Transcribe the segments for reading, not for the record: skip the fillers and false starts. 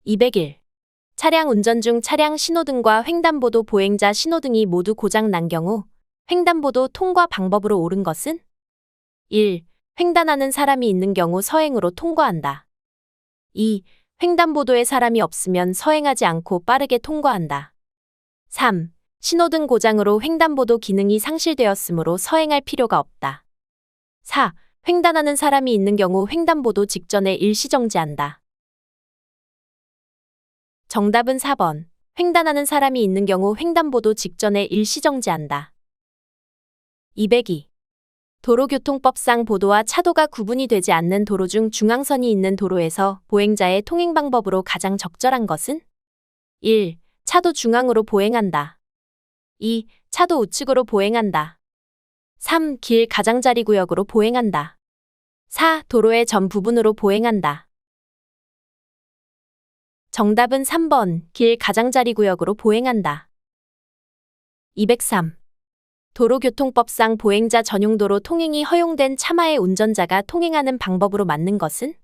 201. 차량 운전 중 차량 신호등과 횡단보도 보행자 신호등이 모두 고장 난 경우 횡단보도 통과 방법으로 옳은 것은? 1. 횡단하는 사람이 있는 경우 서행으로 통과한다. 2. 횡단보도에 사람이 없으면 서행하지 않고 빠르게 통과한다. 3. 신호등 고장으로 횡단보도 기능이 상실되었으므로 서행할 필요가 없다. 4. 횡단하는 사람이 있는 경우 횡단보도 직전에 일시정지한다. 정답은 4번. 횡단하는 사람이 있는 경우 횡단보도 직전에 일시정지한다. 202. 도로교통법상 보도와 차도가 구분이 되지 않는 도로 중 중앙선이 있는 도로에서 보행자의 통행 방법으로 가장 적절한 것은? 1. 차도 중앙으로 보행한다. 2. 차도 우측으로 보행한다. 3. 길 가장자리 구역으로 보행한다. 4. 도로의 전 부분으로 보행한다. 정답은 3번. 길 가장자리 구역으로 보행한다. 203. 도로교통법상 보행자 전용도로 통행이 허용된 차마의 운전자가 통행하는 방법으로 맞는 것은?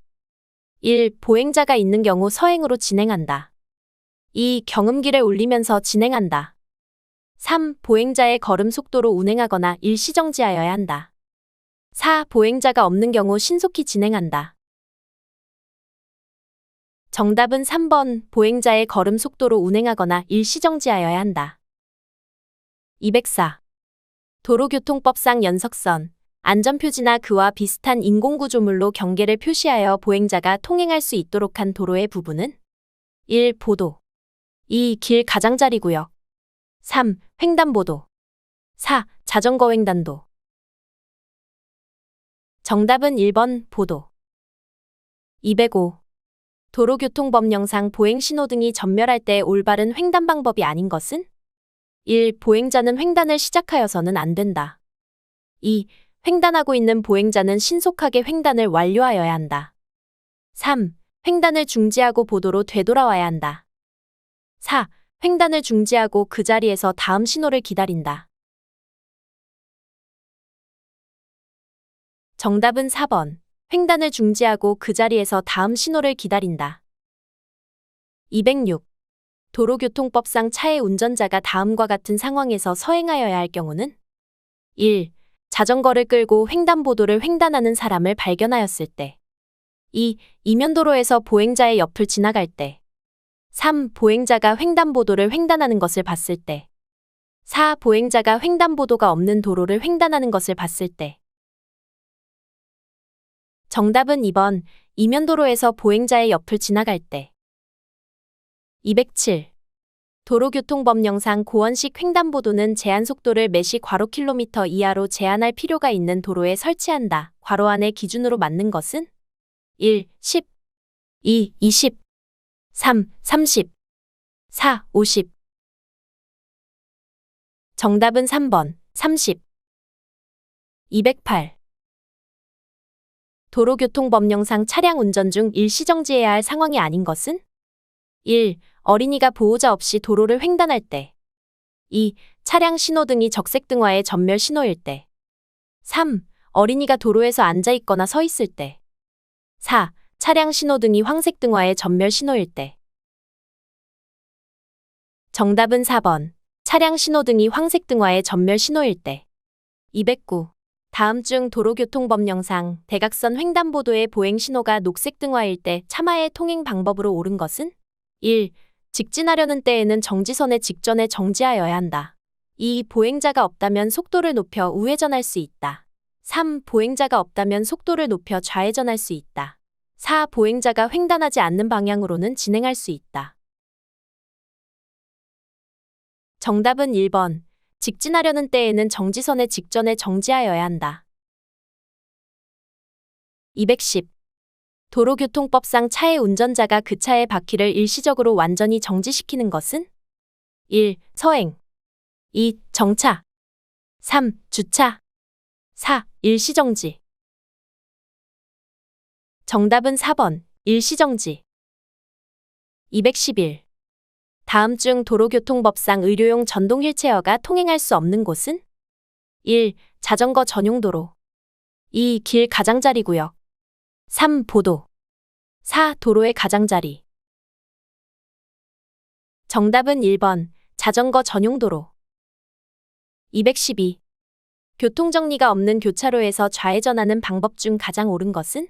1. 보행자가 있는 경우 서행으로 진행한다. 2. 경음기를 울리면서 진행한다. 3. 보행자의 걸음 속도로 운행하거나 일시정지하여야 한다. 4. 보행자가 없는 경우 신속히 진행한다. 정답은 3번. 보행자의 걸음 속도로 운행하거나 일시정지하여야 한다. 204. 도로교통법상 연석선, 안전표지나 그와 비슷한 인공구조물로 경계를 표시하여 보행자가 통행할 수 있도록 한 도로의 부분은? 1. 보도. 2. 길 가장자리 구역. 3. 횡단보도. 4. 자전거 횡단도. 정답은 1번. 보도. 205. 도로교통법령상 보행신호등이 전멸할 때 올바른 횡단 방법이 아닌 것은? 1. 보행자는 횡단을 시작하여서는 안 된다. 2. 횡단하고 있는 보행자는 신속하게 횡단을 완료하여야 한다. 3. 횡단을 중지하고 보도로 되돌아와야 한다. 4. 횡단을 중지하고 그 자리에서 다음 신호를 기다린다. 정답은 4번. 횡단을 중지하고 그 자리에서 다음 신호를 기다린다. 206. 도로교통법상 차의 운전자가 다음과 같은 상황에서 서행하여야 할 경우는? 1. 자전거를 끌고 횡단보도를 횡단하는 사람을 발견하였을 때. 2. 이면도로에서 보행자의 옆을 지나갈 때. 3. 보행자가 횡단보도를 횡단하는 것을 봤을 때. 4. 보행자가 횡단보도가 없는 도로를 횡단하는 것을 봤을 때. 정답은 2번. 이면도로에서 보행자의 옆을 지나갈 때. 207. 도로교통법령상 고원식 횡단보도는 제한속도를 매시 괄호 km 이하로 제한할 필요가 있는 도로에 설치한다. 괄호 안의 기준으로 맞는 것은? 1. 10. 2. 20. 3. 30. 4. 50. 정답은 3번. 30. 208. 도로교통법령상 차량 운전 중 일시정지해야 할 상황이 아닌 것은? 1. 어린이가 보호자 없이 도로를 횡단할 때. 2. 차량 신호등이 적색등화의 전멸 신호일 때. 3. 어린이가 도로에서 앉아있거나 서 있을 때. 4. 차량 신호등이 황색등화의 전멸 신호일 때. 정답은 4번. 차량 신호등이 황색등화의 전멸 신호일 때. 209. 다음 중 도로교통법령상 대각선 횡단보도의 보행신호가 녹색등화일 때 차마의 통행 방법으로 옳은 것은? 1. 직진하려는 때에는 정지선에 직전에 정지하여야 한다. 2. 보행자가 없다면 속도를 높여 우회전할 수 있다. 3. 보행자가 없다면 속도를 높여 좌회전할 수 있다. 4. 보행자가 횡단하지 않는 방향으로는 진행할 수 있다. 정답은 1번. 직진하려는 때에는 정지선에 직전에 정지하여야 한다. 210. 도로교통법상 차의 운전자가 그 차의 바퀴를 일시적으로 완전히 정지시키는 것은? 1. 서행. 2. 정차. 3. 주차. 4. 일시정지. 정답은 4번. 일시정지. 211. 다음 중 도로교통법상 의료용 전동 휠체어가 통행할 수 없는 곳은? 1. 자전거 전용도로. 2. 길 가장자리 구역. 3. 보도. 4. 도로의 가장자리. 정답은 1번 자전거 전용 도로. 212. 교통정리가 없는 교차로에서 좌회전하는 방법 중 가장 옳은 것은?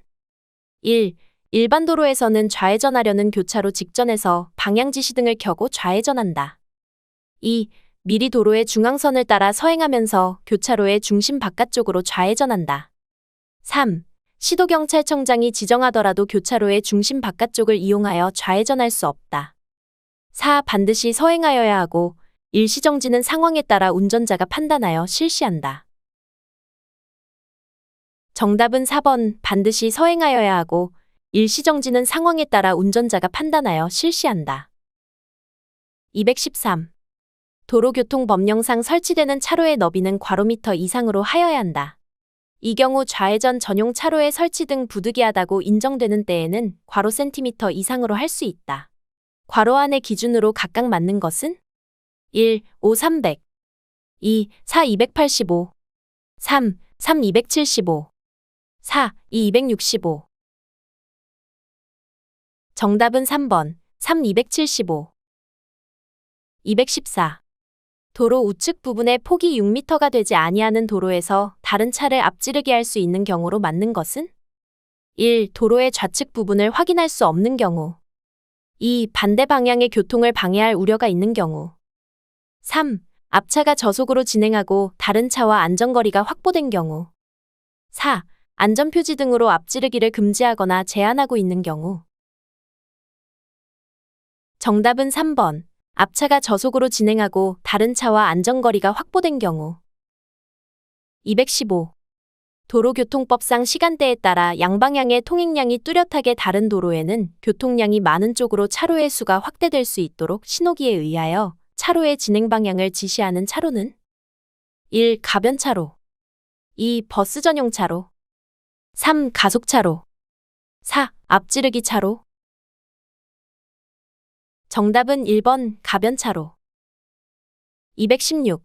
1. 일반 도로에서는 좌회전하려는 교차로 직전에서 방향지시등을 켜고 좌회전한다. 2. 미리 도로의 중앙선을 따라 서행하면서 교차로의 중심 바깥쪽으로 좌회전한다. 3. 시도경찰청장이 지정하더라도 교차로의 중심 바깥쪽을 이용하여 좌회전할 수 없다. 4. 반드시 서행하여야 하고 일시정지는 상황에 따라 운전자가 판단하여 실시한다. 정답은 4번 반드시 서행하여야 하고 일시정지는 상황에 따라 운전자가 판단하여 실시한다. 213. 도로교통법령상 설치되는 차로의 너비는 괄호미터 이상으로 하여야 한다. 이 경우 좌회전 전용 차로의 설치 등 부득이하다고 인정되는 때에는 괄호 센티미터 이상으로 할 수 있다. 괄호 안의 기준으로 각각 맞는 것은? 1. 5 300 2. 4 285 3. 3 275 4. 2 265 정답은 3번 3 275. 214. 도로 우측 부분의 폭이 6m가 되지 아니하는 도로에서 다른 차를 앞지르게 할 수 있는 경우로 맞는 것은? 1. 도로의 좌측 부분을 확인할 수 없는 경우. 2. 반대 방향의 교통을 방해할 우려가 있는 경우. 3. 앞차가 저속으로 진행하고 다른 차와 안전거리가 확보된 경우. 4. 안전표지 등으로 앞지르기를 금지하거나 제한하고 있는 경우. 정답은 3번. 앞차가 저속으로 진행하고 다른 차와 안전거리가 확보된 경우. 215. 도로교통법상 시간대에 따라 양방향의 통행량이 뚜렷하게 다른 도로에는 교통량이 많은 쪽으로 차로의 수가 확대될 수 있도록 신호기에 의하여 차로의 진행 방향을 지시하는 차로는? 1. 가변차로 2. 버스 전용 차로 3. 가속차로 4. 앞지르기 차로 정답은 1번 가변차로. 216.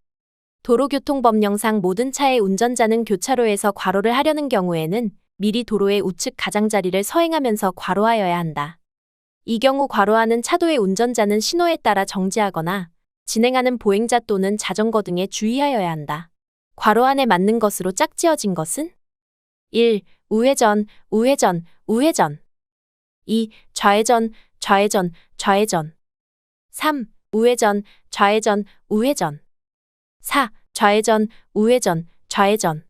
도로교통법령상 모든 차의 운전자는 교차로에서 괄호를 하려는 경우에는 미리 도로의 우측 가장자리를 서행하면서 괄호하여야 한다. 이 경우 괄호하는 차도의 운전자는 신호에 따라 정지하거나 진행하는 보행자 또는 자전거 등에 주의하여야 한다. 괄호 안에 맞는 것으로 짝지어진 것은? 1. 우회전, 우회전, 우회전 2. 좌회전, 좌회전, 좌회전 3. 우회전, 좌회전, 우회전 4. 좌회전, 우회전, 좌회전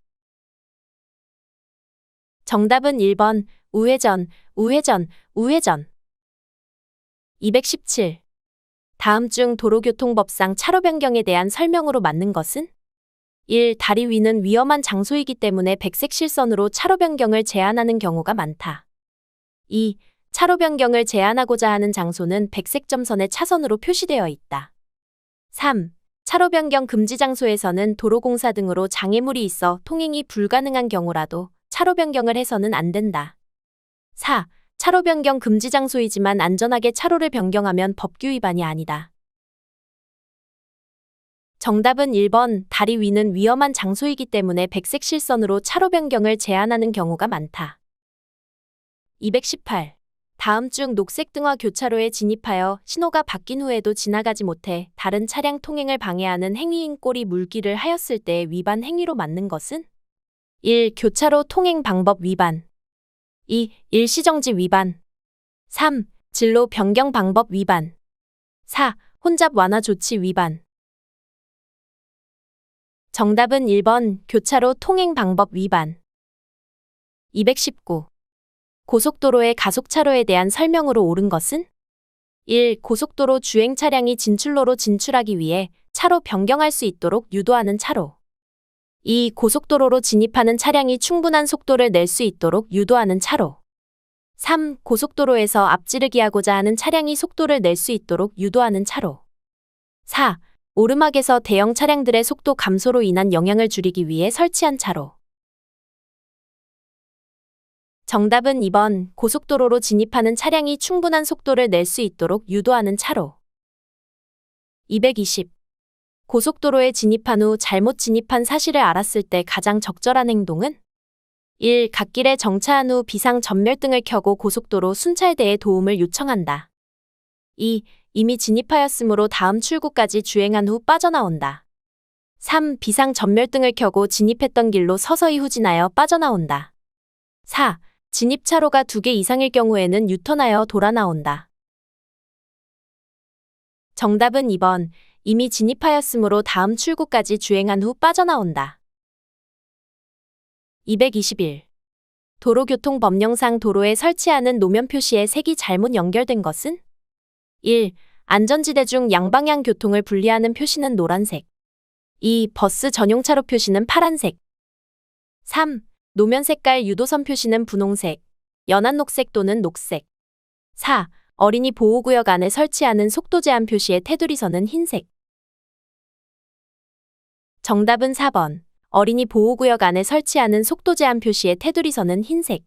정답은 1번 우회전, 우회전, 우회전. 217. 다음 중 도로교통법상 차로 변경에 대한 설명으로 맞는 것은? 1. 다리 위는 위험한 장소이기 때문에 백색 실선으로 차로 변경을 제한하는 경우가 많다. 2. 차로 변경을 제한하고자 하는 장소는 백색 점선의 차선으로 표시되어 있다. 3. 차로 변경 금지 장소에서는 도로공사 등으로 장애물이 있어 통행이 불가능한 경우라도 차로 변경을 해서는 안 된다. 4. 차로 변경 금지 장소이지만 안전하게 차로를 변경하면 법규 위반이 아니다. 정답은 1번 다리 위는 위험한 장소이기 때문에 백색 실선으로 차로 변경을 제한하는 경우가 많다. 218. 다음 중 녹색 등화 교차로에 진입하여 신호가 바뀐 후에도 지나가지 못해 다른 차량 통행을 방해하는 행위인 꼬리 물기를 하였을 때 위반 행위로 맞는 것은? 1. 교차로 통행 방법 위반 2. 일시정지 위반 3. 진로 변경 방법 위반 4. 혼잡 완화 조치 위반 정답은 1번 교차로 통행 방법 위반. 219. 고속도로의 가속차로에 대한 설명으로 옳은 것은? 1. 고속도로 주행 차량이 진출로로 진출하기 위해 차로 변경할 수 있도록 유도하는 차로. 2. 고속도로로 진입하는 차량이 충분한 속도를 낼 수 있도록 유도하는 차로. 3. 고속도로에서 앞지르기 하고자 하는 차량이 속도를 낼 수 있도록 유도하는 차로. 4. 오르막에서 대형 차량들의 속도 감소로 인한 영향을 줄이기 위해 설치한 차로. 정답은 2번 고속도로로 진입하는 차량이 충분한 속도를 낼 수 있도록 유도하는 차로. 220. 고속도로에 진입한 후 잘못 진입한 사실을 알았을 때 가장 적절한 행동은? 1. 갓길에 정차한 후 비상 전멸등을 켜고 고속도로 순찰대에 도움을 요청한다. 2. 이미 진입하였으므로 다음 출구까지 주행한 후 빠져나온다. 3. 비상 전멸등을 켜고 진입했던 길로 서서히 후진하여 빠져나온다. 4. 진입차로가 2개 이상일 경우에는 유턴하여 돌아 나온다. 정답은 2번. 이미 진입하였으므로 다음 출구까지 주행한 후 빠져나온다. 221. 도로교통법령상 도로에 설치하는 노면 표시의 색이 잘못 연결된 것은? 1. 안전지대 중 양방향 교통을 분리하는 표시는 노란색. 2. 버스 전용차로 표시는 파란색. 3. 노면 색깔 유도선 표시는 분홍색, 연한 녹색 또는 녹색. 4. 어린이 보호구역 안에 설치하는 속도 제한 표시의 테두리선은 흰색. 정답은 4번. 어린이 보호구역 안에 설치하는 속도 제한 표시의 테두리선은 흰색.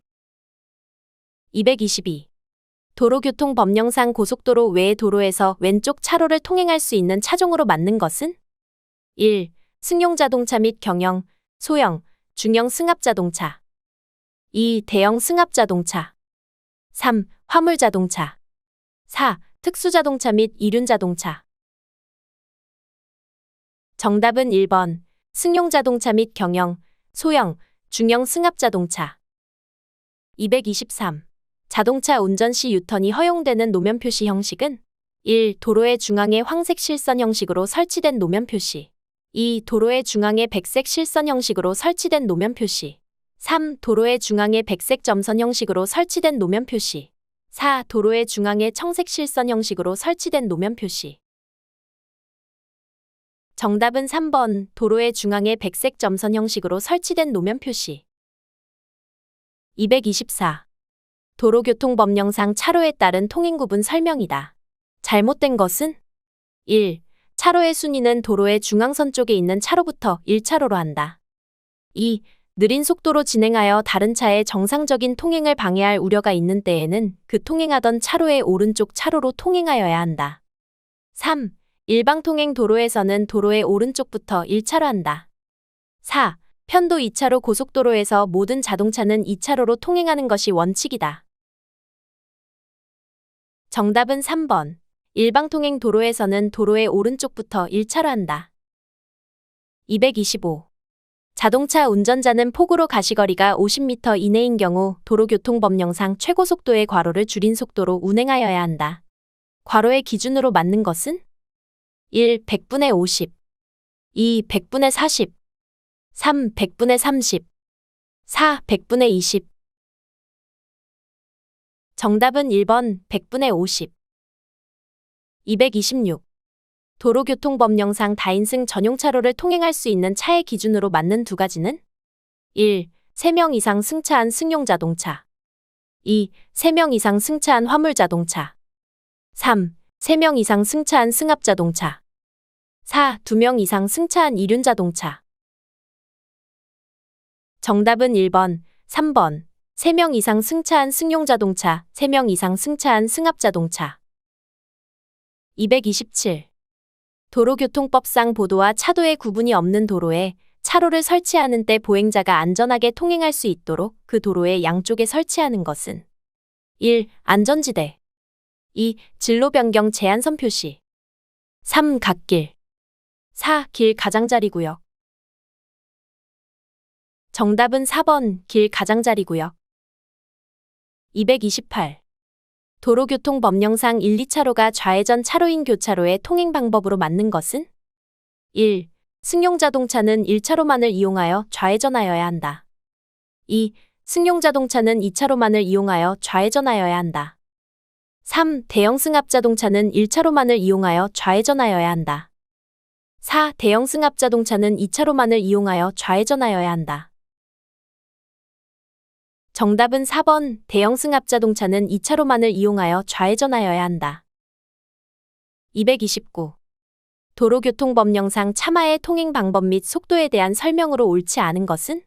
222. 도로교통법령상 고속도로 외의 도로에서 왼쪽 차로를 통행할 수 있는 차종으로 맞는 것은? 1. 승용자동차 및 경영, 소형, 중형 승합자동차. 2. 대형 승합자동차. 3. 화물자동차. 4. 특수자동차 및 이륜자동차. 정답은 1번. 승용자동차 및 경영, 소형, 중형 승합자동차. 223. 자동차 운전 시 유턴이 허용되는 노면 표시 형식은? 1. 도로의 중앙에 황색 실선 형식으로 설치된 노면 표시. 2. 도로의 중앙에 백색 실선 형식으로 설치된 노면 표시. 3. 도로의 중앙에 백색 점선 형식으로 설치된 노면 표시. 4. 도로의 중앙에 청색 실선 형식으로 설치된 노면 표시. 정답은 3번. 도로의 중앙에 백색 점선 형식으로 설치된 노면 표시. 224. 도로교통법령상 차로에 따른 통행구분 설명이다. 잘못된 것은? 1. 차로의 순위는 도로의 중앙선 쪽에 있는 차로부터 1차로로 한다. 2. 느린 속도로 진행하여 다른 차의 정상적인 통행을 방해할 우려가 있는 때에는 그 통행하던 차로의 오른쪽 차로로 통행하여야 한다. 3. 일방통행 도로에서는 도로의 오른쪽부터 1차로 한다. 4. 편도 2차로 고속도로에서 모든 자동차는 2차로로 통행하는 것이 원칙이다. 정답은 3번. 일방통행 도로에서는 도로의 오른쪽부터 1차로 한다. 225. 자동차 운전자는 폭우로 가시거리가 50m 이내인 경우 도로교통법령상 최고속도의 괄호를 줄인 속도로 운행하여야 한다. 괄호의 기준으로 맞는 것은? 1. 100분의 50. 2. 100분의 40. 3. 100분의 30. 4. 100분의 20. 정답은 1번 100분의 50. 226. 도로교통법령상 다인승 전용차로를 통행할 수 있는 차의 기준으로 맞는 두 가지는? 1. 3명 이상 승차한 승용자동차. 2. 3명 이상 승차한 화물자동차. 3. 3명 이상 승차한 승합자동차. 4. 2명 이상 승차한 이륜자동차. 정답은 1번, 3번. 3명 이상 승차한 승용자동차, 3명 이상 승차한 승합자동차. 227. 도로교통법상 보도와 차도의 구분이 없는 도로에 차로를 설치하는 때 보행자가 안전하게 통행할 수 있도록 그 도로의 양쪽에 설치하는 것은? 1. 안전지대. 2. 진로 변경 제한선 표시. 3. 갓길. 4. 길 가장자리구역. 정답은 4번 길 가장자리구역. 228. 도로교통법령상 1, 2차로가 좌회전 차로인 교차로의 통행 방법으로 맞는 것은? 1. 승용자동차는 1차로만을 이용하여 좌회전하여야 한다. 2. 승용자동차는 2차로만을 이용하여 좌회전하여야 한다. 3. 대형 승합자동차는 1차로만을 이용하여 좌회전하여야 한다. 4. 대형 승합자동차는 2차로만을 이용하여 좌회전하여야 한다. 정답은 4번 대형 승합자동차는 2차로만을 이용하여 좌회전하여야 한다. 229. 도로교통법령상 차마의 통행 방법 및 속도에 대한 설명으로 옳지 않은 것은?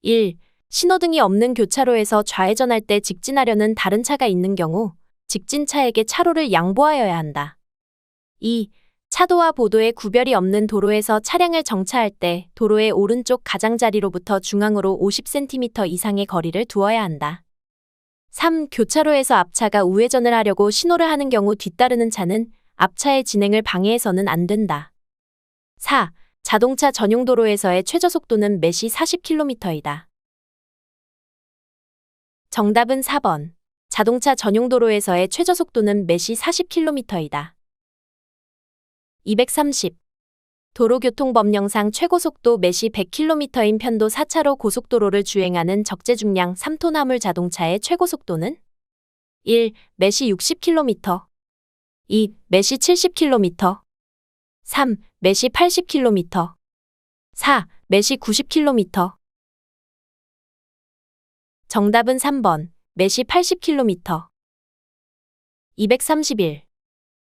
1. 신호등이 없는 교차로에서 좌회전할 때 직진하려는 다른 차가 있는 경우 직진차에게 차로를 양보하여야 한다. 2. 차도와 보도에 구별이 없는 도로에서 차량을 정차할 때 도로의 오른쪽 가장자리로부터 중앙으로 50cm 이상의 거리를 두어야 한다. 3. 교차로에서 앞차가 우회전을 하려고 신호를 하는 경우 뒤따르는 차는 앞차의 진행을 방해해서는 안 된다. 4. 자동차 전용 도로에서의 최저 속도는 매시 40km이다. 정답은 4번. 자동차 전용 도로에서의 최저 속도는 매시 40km이다. 230. 도로교통법령상 최고속도 매시 100km인 편도 4차로 고속도로를 주행하는 적재중량 3톤 화물 자동차의 최고속도는 1. 매시 60km 2. 매시 70km 3. 매시 80km 4. 매시 90km 정답은 3번. 매시 80km. 231.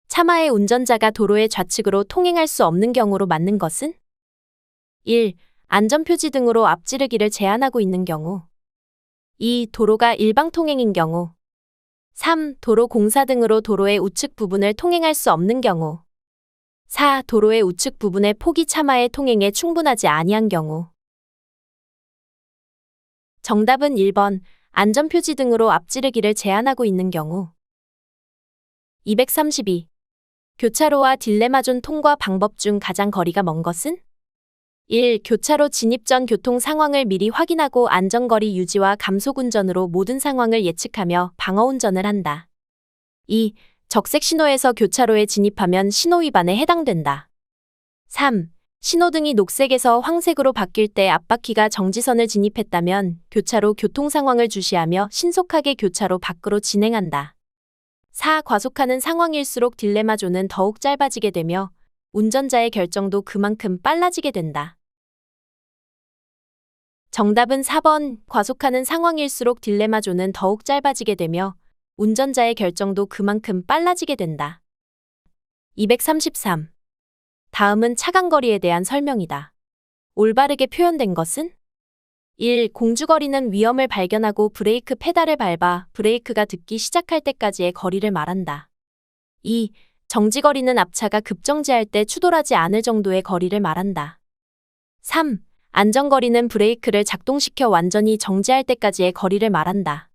차마의 운전자가 도로의 좌측으로 통행할 수 없는 경우로 맞는 것은 1. 안전표지 등으로 앞지르기를 제한하고 있는 경우 2. 도로가 일방통행인 경우 3. 도로 공사 등으로 도로의 우측 부분을 통행할 수 없는 경우 4. 도로의 우측 부분의 폭이 차마의 통행에 충분하지 아니한 경우 정답은 1번. 안전표지 등으로 앞지르기를 제한하고 있는 경우 232. 교차로와 딜레마존 통과 방법 중 가장 거리가 먼 것은 1. 교차로 진입 전 교통 상황을 미리 확인하고 안전거리 유지와 감속운전으로 모든 상황을 예측하며 방어운전을 한다. 2. 적색 신호에서 교차로에 진입하면 신호위반에 해당된다. 3. 신호등이 녹색에서 황색으로 바뀔 때 앞바퀴가 정지선을 진입했다면 교차로 교통 상황을 주시하며 신속하게 교차로 밖으로 진행한다. 4. 과속하는 상황일수록 딜레마존은 더욱 짧아지게 되며 운전자의 결정도 그만큼 빨라지게 된다. 정답은 4번. 과속하는 상황일수록 딜레마존은 더욱 짧아지게 되며 운전자의 결정도 그만큼 빨라지게 된다. 233. 다음은 차간거리에 대한 설명이다. 올바르게 표현된 것은 1. 공주거리는 위험을 발견하고 브레이크 페달을 밟아 브레이크가 닿기 시작할 때까지의 거리를 말한다. 2. 정지거리는 앞차가 급정지할 때 추돌하지 않을 정도의 거리를 말한다. 3. 안전거리는 브레이크를 작동시켜 완전히 정지할 때까지의 거리를 말한다.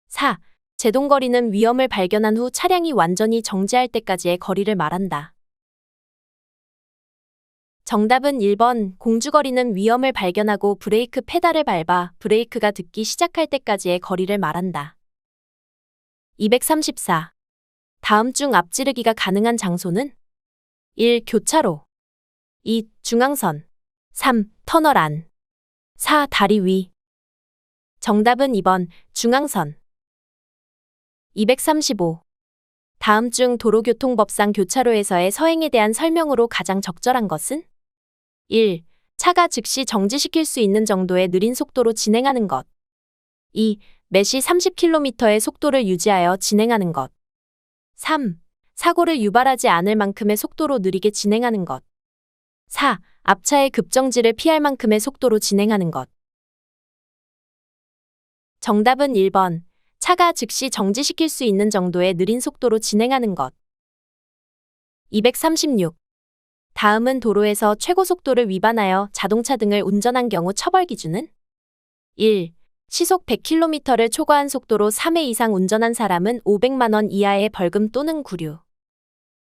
4. 제동거리는 위험을 발견한 후 차량이 완전히 정지할 때까지의 거리를 말한다. 정답은 1번. 공주거리는 위험을 발견하고 브레이크 페달을 밟아 브레이크가 닿기 시작할 때까지의 거리를 말한다. 234. 다음 중 앞지르기가 가능한 장소는 1. 교차로 2. 중앙선 3. 터널 안 4. 다리 위 정답은 2번. 중앙선 235. 다음 중 도로교통법상 교차로에서의 서행에 대한 설명으로 가장 적절한 것은 1. 차가 즉시 정지시킬 수 있는 정도의 느린 속도로 진행하는 것 2. 매시 30km의 속도를 유지하여 진행하는 것 3. 사고를 유발하지 않을 만큼의 속도로 느리게 진행하는 것 4. 앞차의 급정지를 피할 만큼의 속도로 진행하는 것 정답은 1번. 차가 즉시 정지시킬 수 있는 정도의 느린 속도로 진행하는 것 236. 다음은 도로에서 최고속도를 위반하여 자동차 등을 운전한 경우 처벌 기준은 1. 시속 100km를 초과한 속도로 3회 이상 운전한 사람은 500만 원 이하의 벌금 또는 구류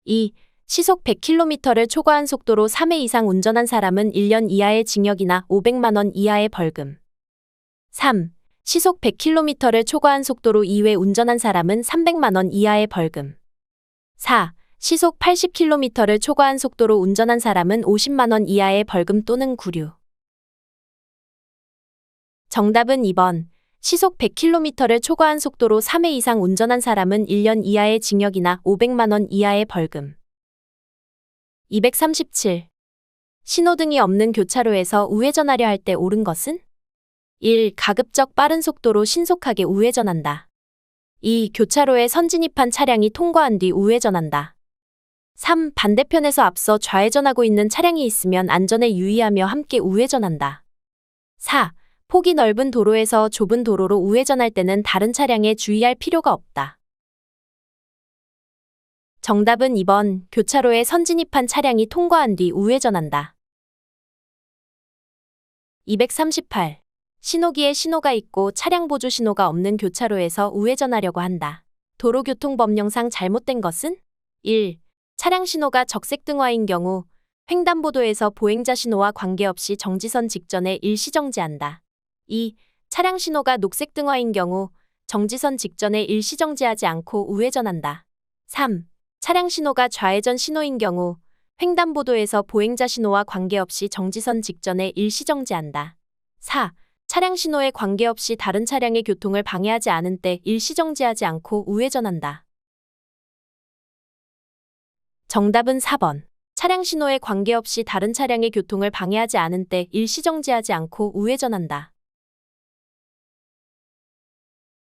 2. 시속 100km를 초과한 속도로 3회 이상 운전한 사람은 1년 이하의 징역이나 500만 원 이하의 벌금 3. 시속 100km를 초과한 속도로 2회 운전한 사람은 300만 원 이하의 벌금 4. 시속 80km를 초과한 속도로 운전한 사람은 50만 원 이하의 벌금 또는 구류 정답은 2번. 시속 100km를 초과한 속도로 3회 이상 운전한 사람은 1년 이하의 징역이나 500만 원 이하의 벌금 237. 신호등이 없는 교차로에서 우회전하려 할 때 옳은 것은 1. 가급적 빠른 속도로 신속하게 우회전한다. 2. 교차로에 선진입한 차량이 통과한 뒤 우회전한다. 3. 반대편에서 앞서 좌회전하고 있는 차량이 있으면 안전에 유의하며 함께 우회전한다. 4. 폭이 넓은 도로에서 좁은 도로로 우회전할 때는 다른 차량에 주의할 필요가 없다. 정답은 2번. 교차로에 선진입한 차량이 통과한 뒤 우회전한다. 238. 신호기에 신호가 있고 차량 보조 신호가 없는 교차로에서 우회전하려고 한다. 도로교통법령상 잘못된 것은? 1. 차량 신호가 적색등화인 경우 횡단보도에서 보행자 신호와 관계없이 정지선 직전에 일시정지한다. 2. 차량 신호가 녹색등화인 경우 정지선 직전에 일시정지하지 않고 우회전한다. 3. 차량 신호가 좌회전 신호인 경우 횡단보도에서 보행자 신호와 관계없이 정지선 직전에 일시정지한다. 4. 차량 신호에 관계없이 다른 차량의 교통을 방해하지 않은 때 일시정지하지 않고 우회전한다. 정답은 4번. 차량 신호에 관계없이 다른 차량의 교통을 방해하지 않은 때 일시정지하지 않고 우회전한다.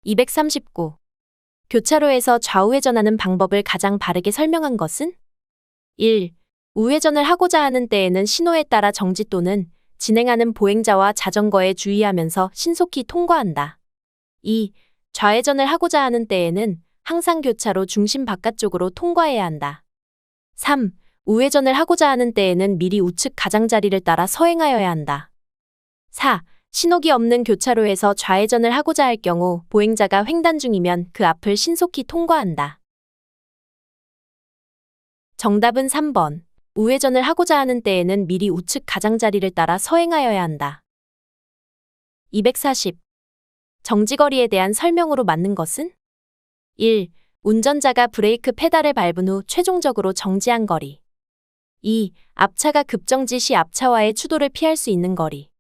239. 교차로에서 좌우회전하는 방법을 가장 바르게 설명한 것은? 1. 우회전을 하고자 하는 때에는 신호에 따라 정지 또는 진행하는 보행자와 자전거에 주의하면서 신속히 통과한다. 2. 좌회전을 하고자 하는 때에는 항상 교차로 중심 바깥쪽으로 통과해야 한다. 3. 우회전을 하고자 하는 때에는 미리 우측 가장자리를 따라 서행하여야 한다. 4. 신호기 없는 교차로에서 좌회전을 하고자 할 경우 보행자가 횡단 중이면 그 앞을 신속히 통과한다. 정답은 3번. 우회전을 하고자 하는 때에는 미리 우측 가장자리를 따라 서행하여야 한다. 240. 정지거리에 대한 설명으로 맞는 것은? 1. 운전자가 브레이크 페달을 밟은 후 최종적으로 정지한 거리. 2. 앞차가 급정지 시 앞차와의 추돌을 피할 수 있는 거리.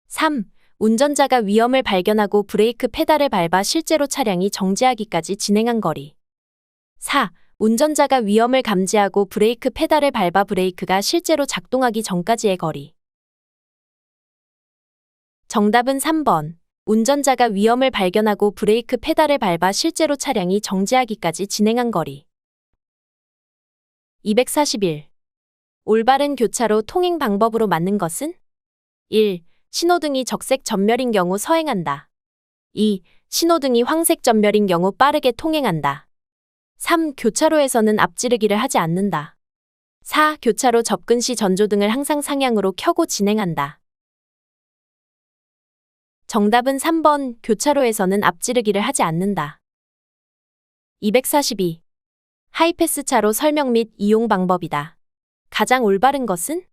3. 운전자가 위험을 발견하고 브레이크 페달을 밟아 실제로 차량이 정지하기까지 진행한 거리. 4. 운전자가 위험을 감지하고 브레이크 페달을 밟아 브레이크가 실제로 작동하기 전까지의 거리. 정답은 3번. 운전자가 위험을 발견하고 브레이크 페달을 밟아 실제로 차량이 정지하기까지 진행한 거리. 241. 올바른 교차로 통행 방법으로 맞는 것은? 1. 신호등이 적색 전멸인 경우 서행한다. 2. 신호등이 황색 전멸인 경우 빠르게 통행한다. 3. 교차로에서는 앞지르기를 하지 않는다. 4. 교차로 접근 시 전조등을 항상 상향으로 켜고 진행한다. 정답은 3번. 교차로에서는 앞지르기를 하지 않는다. 242. 하이패스 차로 설명 및 이용 방법이다. 가장 올바른 것은?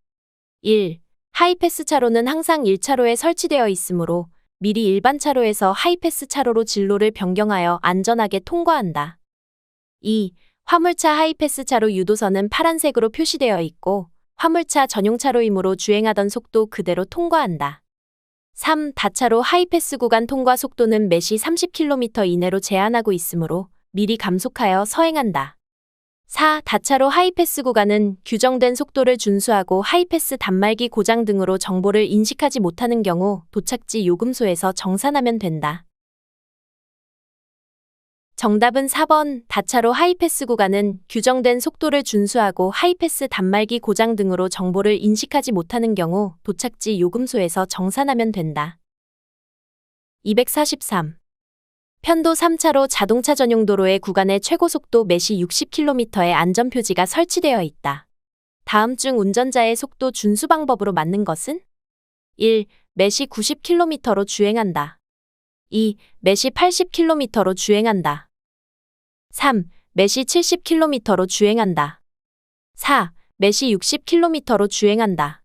1. 하이패스 차로는 항상 1차로에 설치되어 있으므로 미리 일반 차로에서 하이패스 차로로 진로를 변경하여 안전하게 통과한다. 2. 화물차 하이패스 차로 유도선은 파란색으로 표시되어 있고 화물차 전용 차로이므로 주행하던 속도 그대로 통과한다. 3. 다차로 하이패스 구간 통과 속도는 매시 30km 이내로 제한하고 있으므로 미리 감속하여 서행한다. 4. 다차로 하이패스 구간은 규정된 속도를 준수하고 하이패스 단말기 고장 등으로 정보를 인식하지 못하는 경우 도착지 요금소에서 정산하면 된다. 정답은 4번. 다차로 하이패스 구간은 규정된 속도를 준수하고 하이패스 단말기 고장 등으로 정보를 인식하지 못하는 경우 도착지 요금소에서 정산하면 된다. 243. 편도 3차로 자동차 전용 도로의 구간의 최고속도 매시 60km의 안전표지가 설치되어 있다. 다음 중 운전자의 속도 준수 방법으로 맞는 것은? 1. 매시 90km로 주행한다. 2. 매시 80km로 주행한다. 3. 매시 70km로 주행한다. 4. 매시 60km로 주행한다.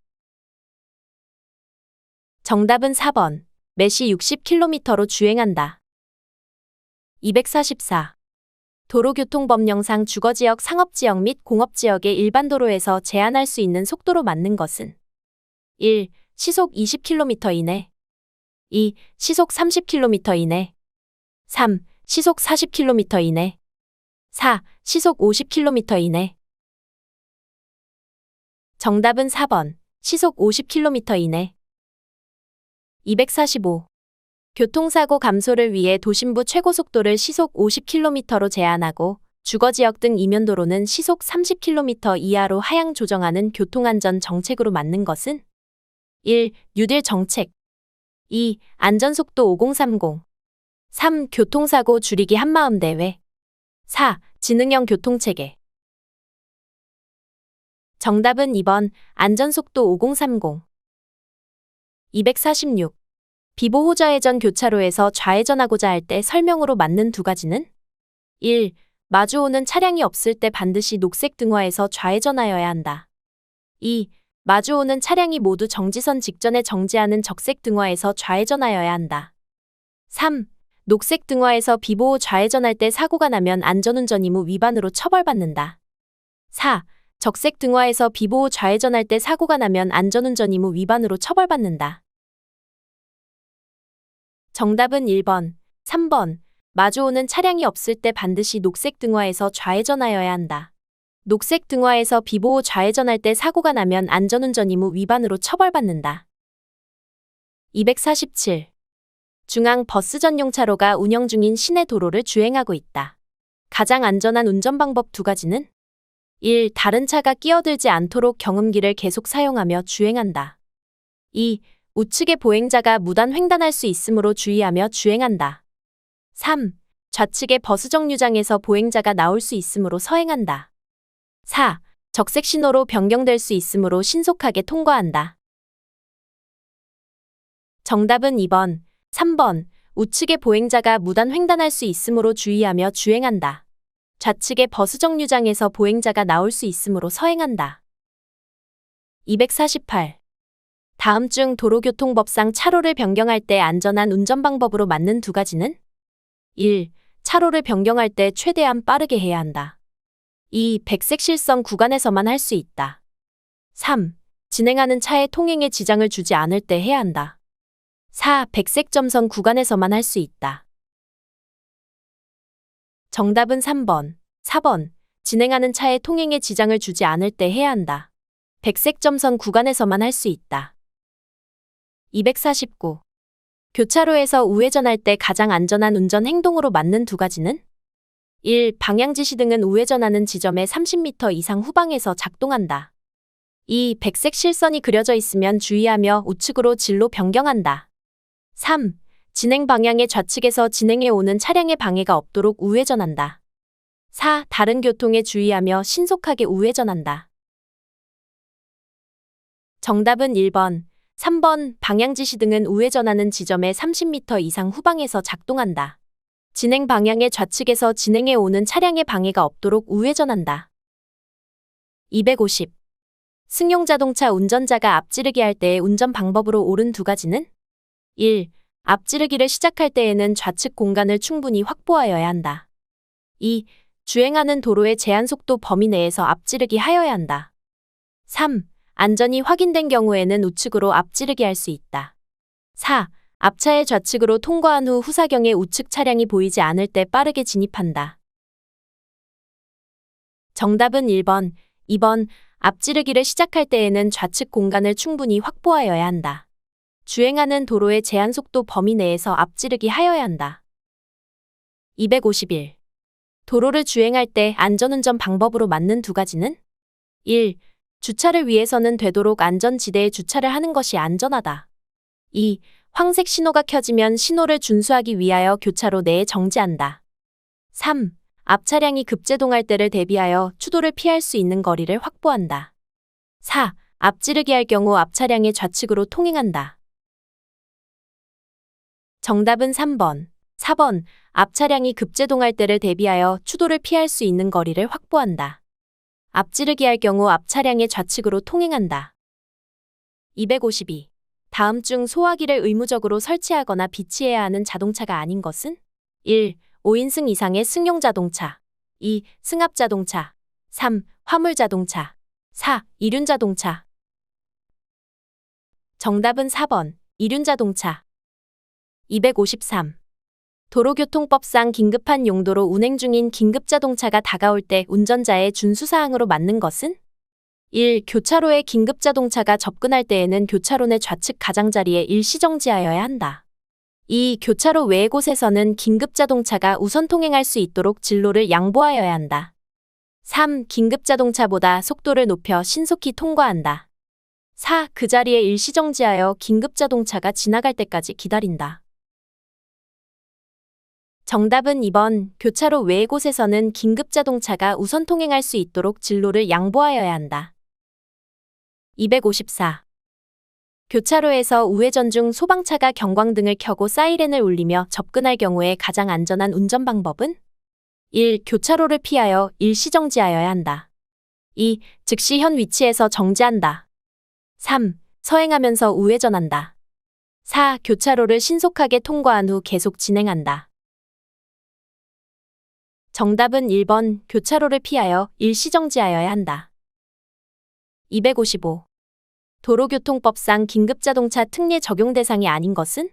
정답은 4번. 매시 60km로 주행한다. 244. 도로교통법령상 주거지역, 상업지역 및 공업지역의 일반 도로에서 제한할 수 있는 속도로 맞는 것은? 1. 시속 20km 이내. 2. 시속 30km 이내. 3. 시속 40km 이내. 4. 시속 50km 이내. 정답은 4번. 시속 50km 이내. 245. 교통사고 감소를 위해 도심부 최고속도를 시속 50km로 제한하고 주거지역 등 이면도로는 시속 30km 이하로 하향 조정하는 교통안전 정책으로 맞는 것은? 1. 뉴딜 정책. 2. 안전속도 5030. 3. 교통사고 줄이기 한마음 대회. 4. 지능형 교통체계. 정답은 2번. 안전속도 5030. 246. 비보호 좌회전 교차로에서 좌회전하고자 할 때 설명으로 맞는 두 가지는 1. 마주오는 차량이 없을 때 반드시 녹색 등화에서 좌회전하여야 한다. 2. 마주오는 차량이 모두 정지선 직전에 정지하는 적색 등화에서 좌회전하여야 한다. 3. 녹색 등화에서 비보호 좌회전할 때 사고가 나면 안전운전 의무 위반으로 처벌받는다. 4. 적색 등화에서 비보호 좌회전할 때 사고가 나면 안전운전 의무 위반으로 처벌받는다. 정답은 1번, 3번. 마주오는 차량이 없을 때 반드시 녹색 등화에서 좌회전하여야 한다. 녹색 등화에서 비보호 좌회전할 때 사고가 나면 안전운전 의무 위반으로 처벌받는다. 247. 중앙 버스 전용 차로가 운영 중인 시내 도로를 주행하고 있다. 가장 안전한 운전 방법 두 가지는 1. 다른 차가 끼어들지 않도록 경음기를 계속 사용하며 주행한다. 2. 우측의 보행자가 무단 횡단할 수 있으므로 주의하며 주행한다. 3. 좌측의 버스 정류장에서 보행자가 나올 수 있으므로 서행한다. 4. 적색 신호로 변경될 수 있으므로 신속하게 통과한다. 정답은 2번, 3번. 우측의 보행자가 무단 횡단할 수 있으므로 주의하며 주행한다. 좌측의 버스 정류장에서 보행자가 나올 수 있으므로 서행한다. 248. 다음 중 도로교통법상 차로를 변경할 때 안전한 운전 방법으로 맞는 두 가지는 1. 차로를 변경할 때 최대한 빠르게 해야 한다. 2. 백색 실선 구간에서만 할 수 있다. 3. 진행하는 차의 통행에 지장을 주지 않을 때 해야 한다. 4. 백색 점선 구간에서만 할 수 있다. 정답은 3번, 4번. 진행하는 차의 통행에 지장을 주지 않을 때 해야 한다. 백색 점선 구간에서만 할 수 있다. 249. 교차로에서 우회전할 때 가장 안전한 운전 행동으로 맞는 두 가지는 1. 방향지시 등은 우회전하는 지점에 30m 이상 후방에서 작동한다. 2. 백색 실선이 그려져 있으면 주의하며 우측으로 진로 변경한다. 3. 진행 방향의 좌측에서 진행해 오는 차량의 방해가 없도록 우회전한다. 4. 다른 교통에 주의하며 신속하게 우회전한다. 정답은 1번, 3번. 방향지시 등은 우회전하는 지점에 30m 이상 후방에서 작동한다. 진행 방향의 좌측에서 진행해 오는 차량의 방해가 없도록 우회전한다. 250. 승용자동차 운전자가 앞지르기 할 때의 운전 방법으로 옳은 두 가지는 1. 앞지르기를 시작할 때에는 좌측 공간을 충분히 확보하여야 한다. 2. 주행하는 도로의 제한속도 범위 내에서 앞지르기 하여야 한다. 3. 안전이 확인된 경우에는 우측으로 앞지르기 할 수 있다. 4. 앞차의 좌측으로 통과한 후 후사경에 우측 차량이 보이지 않을 때 빠르게 진입한다. 정답은 1번, 2번. 앞지르기를 시작할 때에는 좌측 공간을 충분히 확보하여야 한다. 주행하는 도로의 제한속도 범위 내에서 앞지르기 하여야 한다. 251. 도로를 주행할 때 안전운전 방법으로 맞는 두 가지는 1. 주차를 위해서는 되도록 안전지대에 주차를 하는 것이 안전하다. 2. 황색 신호가 켜지면 신호를 준수하기 위하여 교차로 내에 정지한다. 3. 앞차량이 급제동할 때를 대비하여 추돌을 피할 수 있는 거리를 확보한다. 4. 앞지르기 할 경우 앞차량의 좌측으로 통행한다. 정답은 3번, 4번. 앞차량이 급제동할 때를 대비하여 추돌을 피할 수 있는 거리를 확보한다. 앞지르기 할 경우 앞차량의 좌측으로 통행한다. 252. 다음 중 소화기를 의무적으로 설치하거나 비치해야 하는 자동차가 아닌 것은 1. 5인승 이상의 승용자동차. 2. 승합자동차. 3. 화물자동차. 4. 이륜자동차. 정답은 4번, 이륜자동차. 253. 도로교통법상 긴급한 용도로 운행 중인 긴급자동차가 다가올 때 운전자의 준수사항으로 맞는 것은 1. 교차로에 긴급자동차가 접근할 때에는 교차로 내 좌측 가장자리에 일시정지하여야 한다. 2. 교차로 외의 곳에서는 긴급자동차가 우선 통행할 수 있도록 진로를 양보하여야 한다. 3. 긴급자동차보다 속도를 높여 신속히 통과한다. 4. 그 자리에 일시정지하여 긴급자동차가 지나갈 때까지 기다린다. 정답은 2번. 교차로 외의 곳에서는 긴급자동차가 우선 통행할 수 있도록 진로를 양보하여야 한다. 254. 교차로에서 우회전 중 소방차가 경광등을 켜고 사이렌을 울리며 접근할 경우에 가장 안전한 운전 방법은 1. 교차로를 피하여 일시정지하여야 한다. 2. 즉시 현 위치에서 정지한다. 3. 서행하면서 우회전한다. 4. 교차로를 신속하게 통과한 후 계속 진행한다. 정답은 1번 교차로를 피하여 일시정지하여야 한다. 255. 도로교통법상 긴급자동차 특례 적용 대상이 아닌 것은?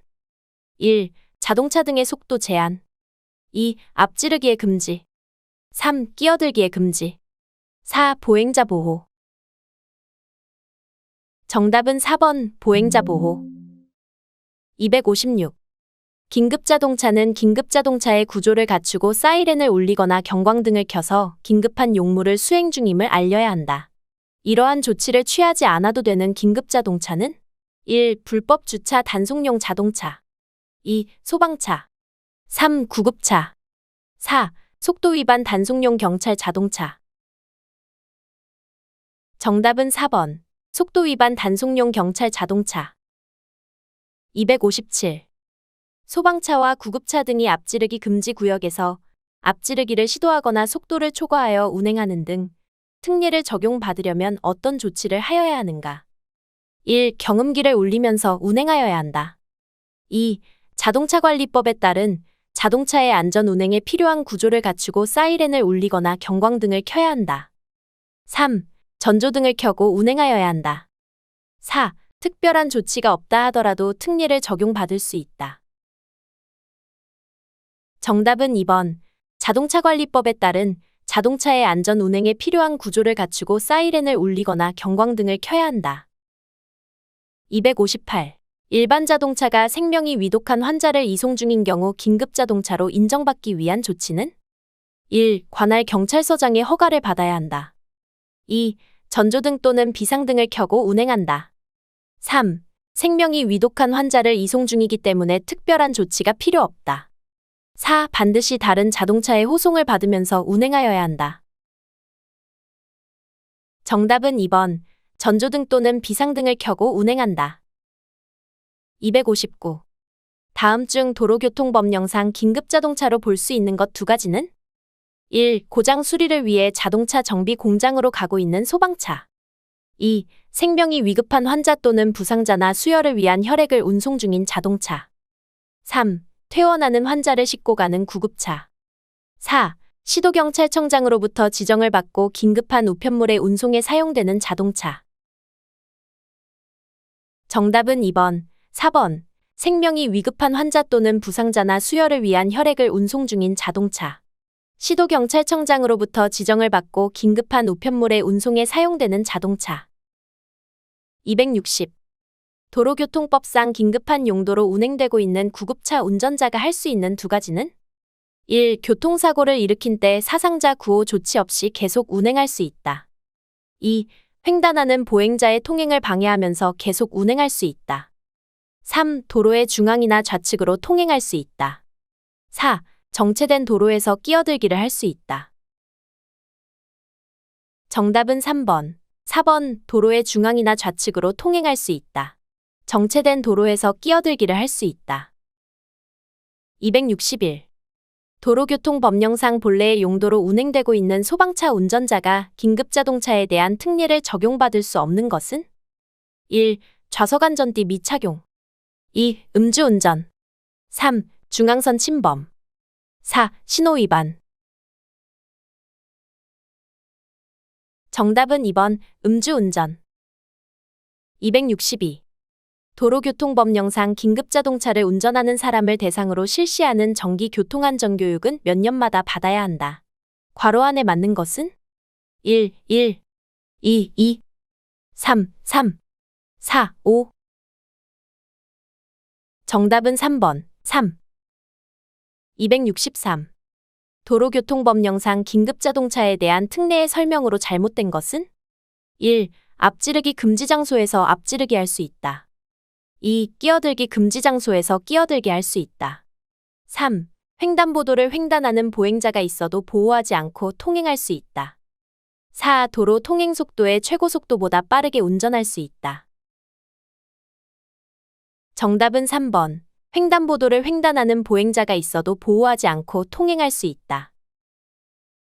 1. 자동차 등의 속도 제한. 2. 앞지르기의 금지. 3. 끼어들기의 금지. 4. 보행자 보호. 정답은 4번 보행자 보호. 256. 긴급자동차는 긴급자동차의 구조를 갖추고 사이렌을 울리거나 경광등을 켜서 긴급한 용무를 수행 중임을 알려야 한다. 이러한 조치를 취하지 않아도 되는 긴급자동차는 1. 불법 주차 단속용 자동차. 2. 소방차. 3. 구급차. 4. 속도 위반 단속용 경찰 자동차. 정답은 4번 속도 위반 단속용 경찰 자동차. 257. 소방차와 구급차 등이 앞지르기 금지 구역에서 앞지르기를 시도하거나 속도를 초과하여 운행하는 등 특례를 적용받으려면 어떤 조치를 하여야 하는가? 1. 경음기를 울리면서 운행하여야 한다. 2. 자동차관리법에 따른 자동차의 안전 운행에 필요한 구조를 갖추고 사이렌을 울리거나 경광등을 켜야 한다. 3. 전조등을 켜고 운행하여야 한다. 4. 특별한 조치가 없다 하더라도 특례를 적용받을 수 있다. 정답은 2번. 자동차관리법에 따른 자동차의 안전 운행에 필요한 구조를 갖추고 사이렌을 울리거나 경광등을 켜야 한다. 258. 일반 자동차가 생명이 위독한 환자를 이송 중인 경우 긴급자동차로 인정받기 위한 조치는? 1. 관할 경찰서장의 허가를 받아야 한다. 2. 전조등 또는 비상등을 켜고 운행한다. 3. 생명이 위독한 환자를 이송 중이기 때문에 특별한 조치가 필요 없다. 4. 반드시 다른 자동차의 호송을 받으면서 운행하여야 한다. 정답은 2번. 전조등 또는 비상등을 켜고 운행한다. 259. 다음 중 도로교통법령상 긴급자동차로 볼 수 있는 것 두 가지는? 1. 고장 수리를 위해 자동차 정비 공장으로 가고 있는 소방차. 2. 생명이 위급한 환자 또는 부상자나 수혈을 위한 혈액을 운송 중인 자동차. 3. 퇴원하는 환자를 싣고 가는 구급차. 4. 시도경찰청장으로부터 지정을 받고 긴급한 우편물의 운송에 사용되는 자동차. 정답은 2번, 4번. 생명이 위급한 환자 또는 부상자나 수혈을 위한 혈액을 운송 중인 자동차. 시도경찰청장으로부터 지정을 받고 긴급한 우편물의 운송에 사용되는 자동차. 260. 도로교통법상 긴급한 용도로 운행되고 있는 구급차 운전자가 할 수 있는 두 가지는? 1. 교통사고를 일으킨 때 사상자 구호 조치 없이 계속 운행할 수 있다. 2. 횡단하는 보행자의 통행을 방해하면서 계속 운행할 수 있다. 3. 도로의 중앙이나 좌측으로 통행할 수 있다. 4. 정체된 도로에서 끼어들기를 할 수 있다. 정답은 3번, 4번. 도로의 중앙이나 좌측으로 통행할 수 있다. 정체된 도로에서 끼어들기를 할 수 있다. 261. 도로교통법령상 본래의 용도로 운행되고 있는 소방차 운전자가 긴급자동차에 대한 특례를 적용받을 수 없는 것은? 1. 좌석안전띠 미착용. 2. 음주운전. 3. 중앙선 침범. 4. 신호위반. 정답은 2번, 음주운전. 262. 도로교통법령상 긴급자동차를 운전하는 사람을 대상으로 실시하는 정기교통안전교육은 몇 년마다 받아야 한다. 괄호 안에 맞는 것은? 1. 1. 2. 2. 3. 3. 4. 5. 정답은 3번, 3. 263. 도로교통법령상 긴급자동차에 대한 특례의 설명으로 잘못된 것은? 1. 앞지르기 금지 장소에서 앞지르기 할 수 있다. 2. 끼어들기 금지 장소에서 끼어들기 할 수 있다. 3. 횡단보도를 횡단하는 보행자가 있어도 보호하지 않고 통행할 수 있다. 4. 도로 통행 속도의 최고 속도보다 빠르게 운전할 수 있다. 정답은 3번. 횡단보도를 횡단하는 보행자가 있어도 보호하지 않고 통행할 수 있다.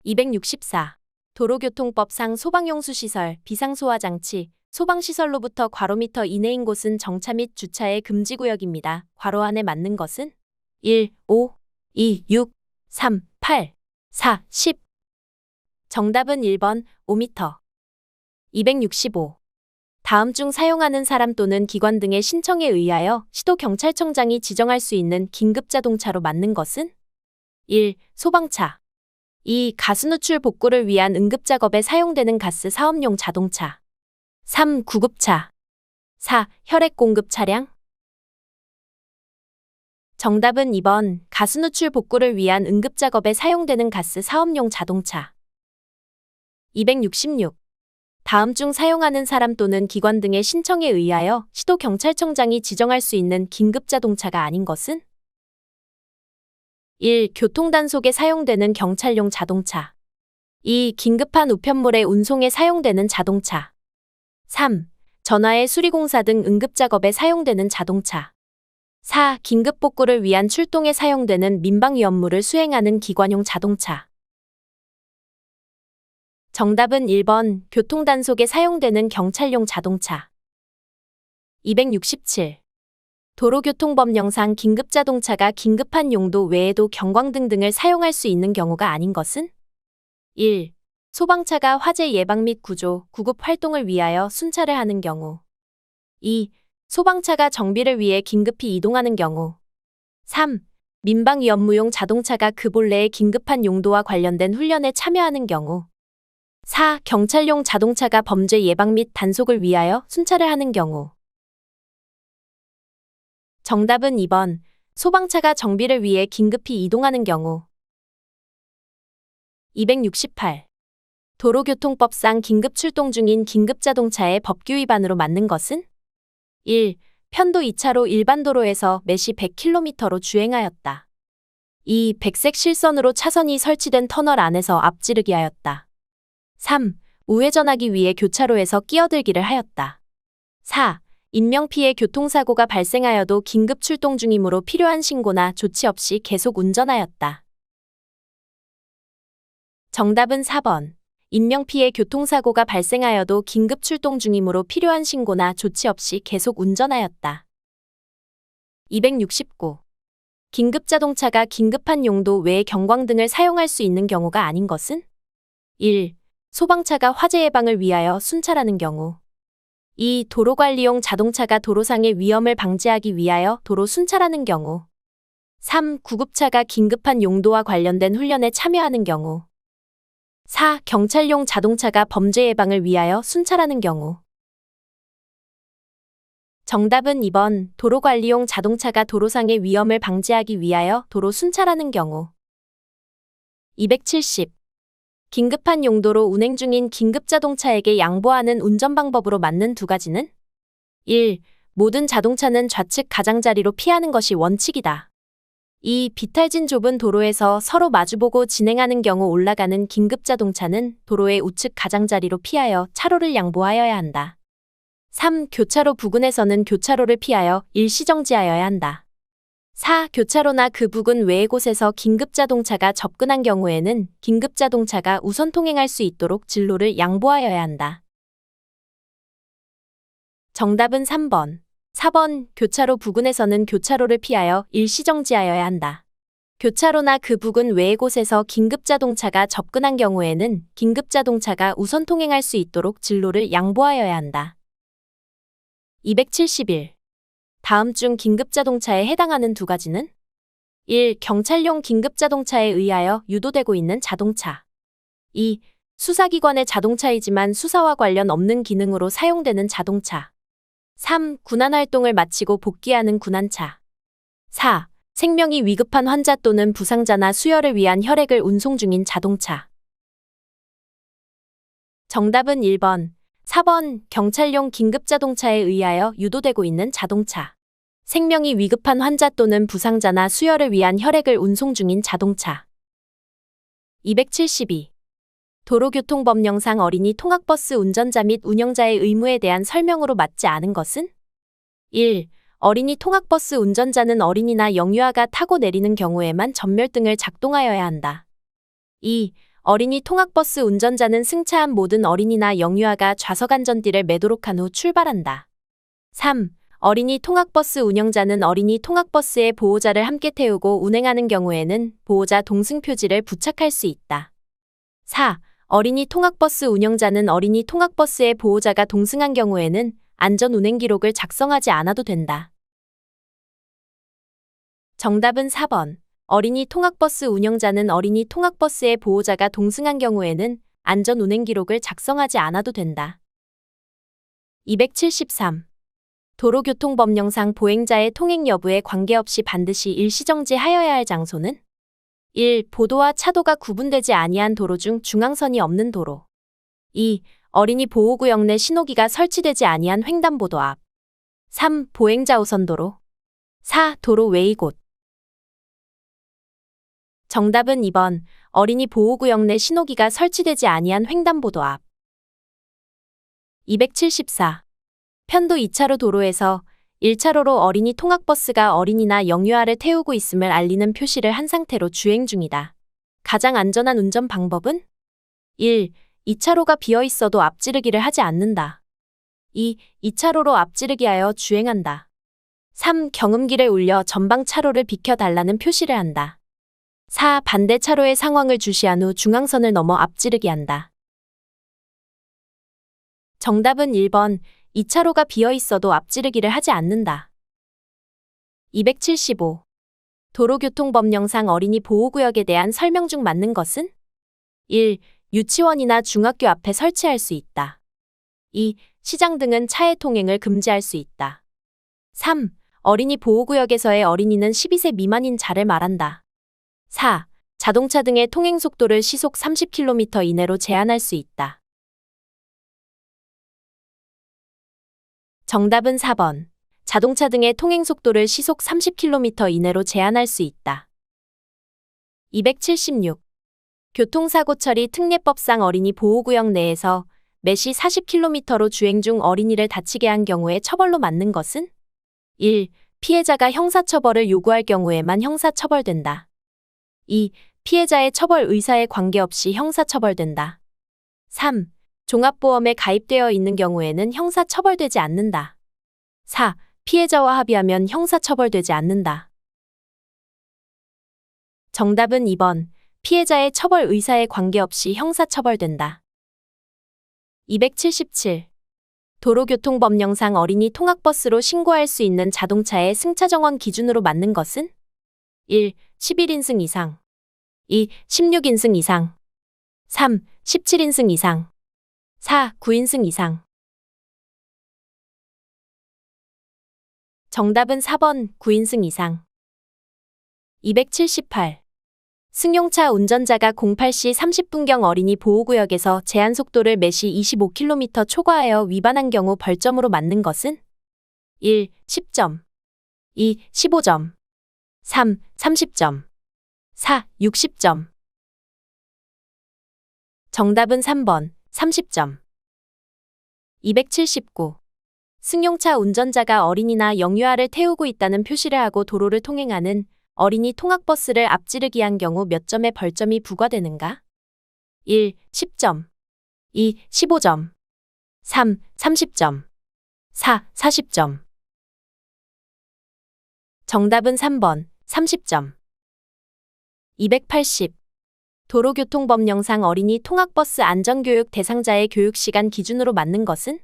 264. 도로교통법상 소방용수시설, 비상소화장치, 소방시설로부터 괄호미터 이내인 곳은 정차 및 주차의 금지구역입니다. 괄호 안에 맞는 것은 1, 5, 2, 6, 3, 8, 4, 10. 정답은 1번 5m. 265. 다음 중 사용하는 사람 또는 기관 등의 신청에 의하여 시도경찰청장이 지정할 수 있는 긴급자동차로 맞는 것은 1. 소방차 2. 가스누출 복구를 위한 응급작업에 사용되는 가스 사업용 자동차 3. 구급차 4. 혈액공급 차량. 정답은 2번 가스누출 복구를 위한 응급작업에 사용되는 가스 사업용 자동차. 266. 다음 중 사용하는 사람 또는 기관 등의 신청에 의하여 시도경찰청장이 지정할 수 있는 긴급자동차가 아닌 것은 1. 교통단속에 사용되는 경찰용 자동차 2. 긴급한 우편물의 운송에 사용되는 자동차 3. 전화의 수리공사 등 응급작업에 사용되는 자동차 4. 긴급복구를 위한 출동에 사용되는 민방위 업무를 수행하는 기관용 자동차. 정답은 1번 교통단속에 사용되는 경찰용 자동차. 267. 도로교통법령상 긴급자동차가 긴급한 용도 외에도 경광등 등을 사용할 수 있는 경우가 아닌 것은 1. 소방차가 화재 예방 및 구조, 구급 활동을 위하여 순찰을 하는 경우 2. 소방차가 정비를 위해 긴급히 이동하는 경우 3. 민방위 업무용 자동차가 그 본래의 긴급한 용도와 관련된 훈련에 참여하는 경우 4. 경찰용 자동차가 범죄 예방 및 단속을 위하여 순찰을 하는 경우. 정답은 2번. 소방차가 정비를 위해 긴급히 이동하는 경우. 268. 도로교통법상 긴급 출동 중인 긴급자동차의 법규 위반으로 맞는 것은 1. 편도 2차로 일반 도로에서 매시 100km로 주행하였다. 2. 백색 실선으로 차선이 설치된 터널 안에서 앞지르기 하였다. 3. 우회전하기 위해 교차로에서 끼어들기를 하였다. 4. 인명피해 교통사고가 발생하여도 긴급 출동 중이므로 필요한 신고나 조치 없이 계속 운전하였다. 정답은 4번. 인명피해 교통사고가 발생하여도 긴급 출동 중이므로 필요한 신고나 조치 없이 계속 운전하였다. 269. 긴급자동차가 긴급한 용도 외에 경광등을 사용할 수 있는 경우가 아닌 것은 1. 소방차가 화재 예방을 위하여 순찰하는 경우 2. 도로관리용 자동차가 도로상의 위험을 방지하기 위하여 도로 순찰하는 경우 3. 구급차가 긴급한 용도와 관련된 훈련에 참여하는 경우 4. 경찰용 자동차가 범죄 예방을 위하여 순찰하는 경우. 정답은 2번. 도로관리용 자동차가 도로상의 위험을 방지하기 위하여 도로 순찰하는 경우. 270. 긴급한 용도로 운행 중인 긴급자동차에게 양보하는 운전 방법으로 맞는 두 가지는 1. 모든 자동차는 좌측 가장자리로 피하는 것이 원칙이다. 2. 비탈진 좁은 도로에서 서로 마주보고 진행하는 경우 올라가는 긴급자동차는 도로의 우측 가장자리로 피하여 차로를 양보하여야 한다. 3. 교차로 부근에서는 교차로를 피하여 일시정지하여야 한다. 4. 교차로나 그 부근 외의 곳에서 긴급자동차가 접근한 경우에는 긴급자동차가 우선 통행할 수 있도록 진로를 양보하여야 한다. 정답은 3번. 4번. 교차로 부근에서는 교차로를 피하여 일시정지하여야 한다. 교차로나 그 부근 외의 곳에서 긴급자동차가 접근한 경우에는 긴급자동차가 우선 통행할 수 있도록 진로를 양보하여야 한다. 271. 다음 중 긴급자동차에 해당하는 두 가지는 1. 경찰용 긴급자동차에 의하여 유도되고 있는 자동차 2. 수사기관의 자동차이지만 수사와 관련 없는 기능으로 사용되는 자동차 3. 군안활동을 마치고 복귀하는 군안차 4. 생명이 위급한 환자 또는 부상자나 수혈을 위한 혈액을 운송 중인 자동차. 정답은 1번. 4번. 경찰용 긴급자동차에 의하여 유도되고 있는 자동차. 생명이 위급한 환자 또는 부상자나 수혈을 위한 혈액을 운송 중인 자동차. 272. 도로교통법령상 어린이 통학버스 운전자 및 운영자의 의무에 대한 설명으로 맞지 않은 것은 1. 어린이 통학버스 운전자는 어린이나 영유아가 타고 내리는 경우에만 전멸등을 작동하여야 한다. 2. 어린이 통학버스 운전자는 승차한 모든 어린이나 영유아가 좌석 안전띠를 매도록 한 후 출발한다. 3. 어린이 통학버스 운영자는 어린이 통학버스에 보호자를 함께 태우고 운행하는 경우에는 보호자 동승 표지를 부착할 수 있다. 4. 어린이 통학버스 운영자는 어린이 통학버스에 보호자가 동승한 경우에는 안전 운행 기록을 작성하지 않아도 된다. 정답은 4번. 어린이 통학버스 운영자는 어린이 통학버스에 보호자가 동승한 경우에는 안전 운행 기록을 작성하지 않아도 된다. 273. 도로교통법령상 보행자의 통행 여부에 관계없이 반드시 일시정지하여야 할 장소는 1. 보도와 차도가 구분되지 아니한 도로 중 중앙선이 없는 도로. 2. 어린이 보호구역 내 신호기가 설치되지 아니한 횡단보도 앞. 3. 보행자 우선도로. 4. 도로 외의 곳. 정답은 2번. 어린이 보호구역 내 신호기가 설치되지 아니한 횡단보도 앞. 274. 편도 2차로 도로에서 1차로로 어린이 통학버스가 어린이나 영유아를 태우고 있음을 알리는 표시를 한 상태로 주행 중이다. 가장 안전한 운전 방법은? 1. 2차로가 비어 있어도 앞지르기를 하지 않는다. 2. 2차로로 앞지르기하여 주행한다. 3. 경음기를 울려 전방 차로를 비켜달라는 표시를 한다. 4. 반대 차로의 상황을 주시한 후 중앙선을 넘어 앞지르기 한다. 정답은 1번. 2차로가 비어 있어도 앞지르기를 하지 않는다. 275. 도로교통법령상 어린이 보호구역에 대한 설명 중 맞는 것은? 1. 유치원이나 중학교 앞에 설치할 수 있다. 2. 시장 등은 차의 통행을 금지할 수 있다. 3. 어린이 보호구역에서의 어린이는 12세 미만인 자를 말한다. 4. 자동차 등의 통행 속도를 시속 30km 이내로 제한할 수 있다. 정답은 4번. 자동차 등의 통행 속도를 시속 30km 이내로 제한할 수 있다. 276. 교통사고 처리 특례법상 어린이 보호구역 내에서 매시 40km로 주행 중 어린이를 다치게 한 경우에 처벌로 맞는 것은? 1. 피해자가 형사처벌을 요구할 경우에만 형사처벌된다. 2. 피해자의 처벌 의사에 관계없이 형사처벌된다. 3. 종합보험에 가입되어 있는 경우에는 형사처벌되지 않는다. 4. 피해자와 합의하면 형사처벌되지 않는다. 정답은 2번. 피해자의 처벌 의사에 관계없이 형사처벌된다. 277. 도로교통법령상 어린이 통학버스로 신고할 수 있는 자동차의 승차 정원 기준으로 맞는 것은? 1. 11인승 이상. 2. 16인승 이상. 3. 17인승 이상. 4. 9인승 이상. 정답은 4번. 9인승 이상. 278. 승용차 운전자가 08시 30분경 어린이 보호구역에서 제한속도를 매시 25km 초과하여 위반한 경우 벌점으로 맞는 것은? 1. 10점. 2. 15점. 3. 30점. 4. 60점. 정답은 3번. 30점. 279. 승용차 운전자가 어린이나 영유아를 태우고 있다는 표시를 하고 도로를 통행하는 어린이 통학버스를 앞지르기 한 경우 몇 점의 벌점이 부과되는가? 1. 10점. 2. 15점. 3. 30점. 4. 40점. 정답은 3번. 30점. 280. 도로교통법령상 어린이 통학버스 안전교육 대상자의 교육시간 기준으로 맞는 것은?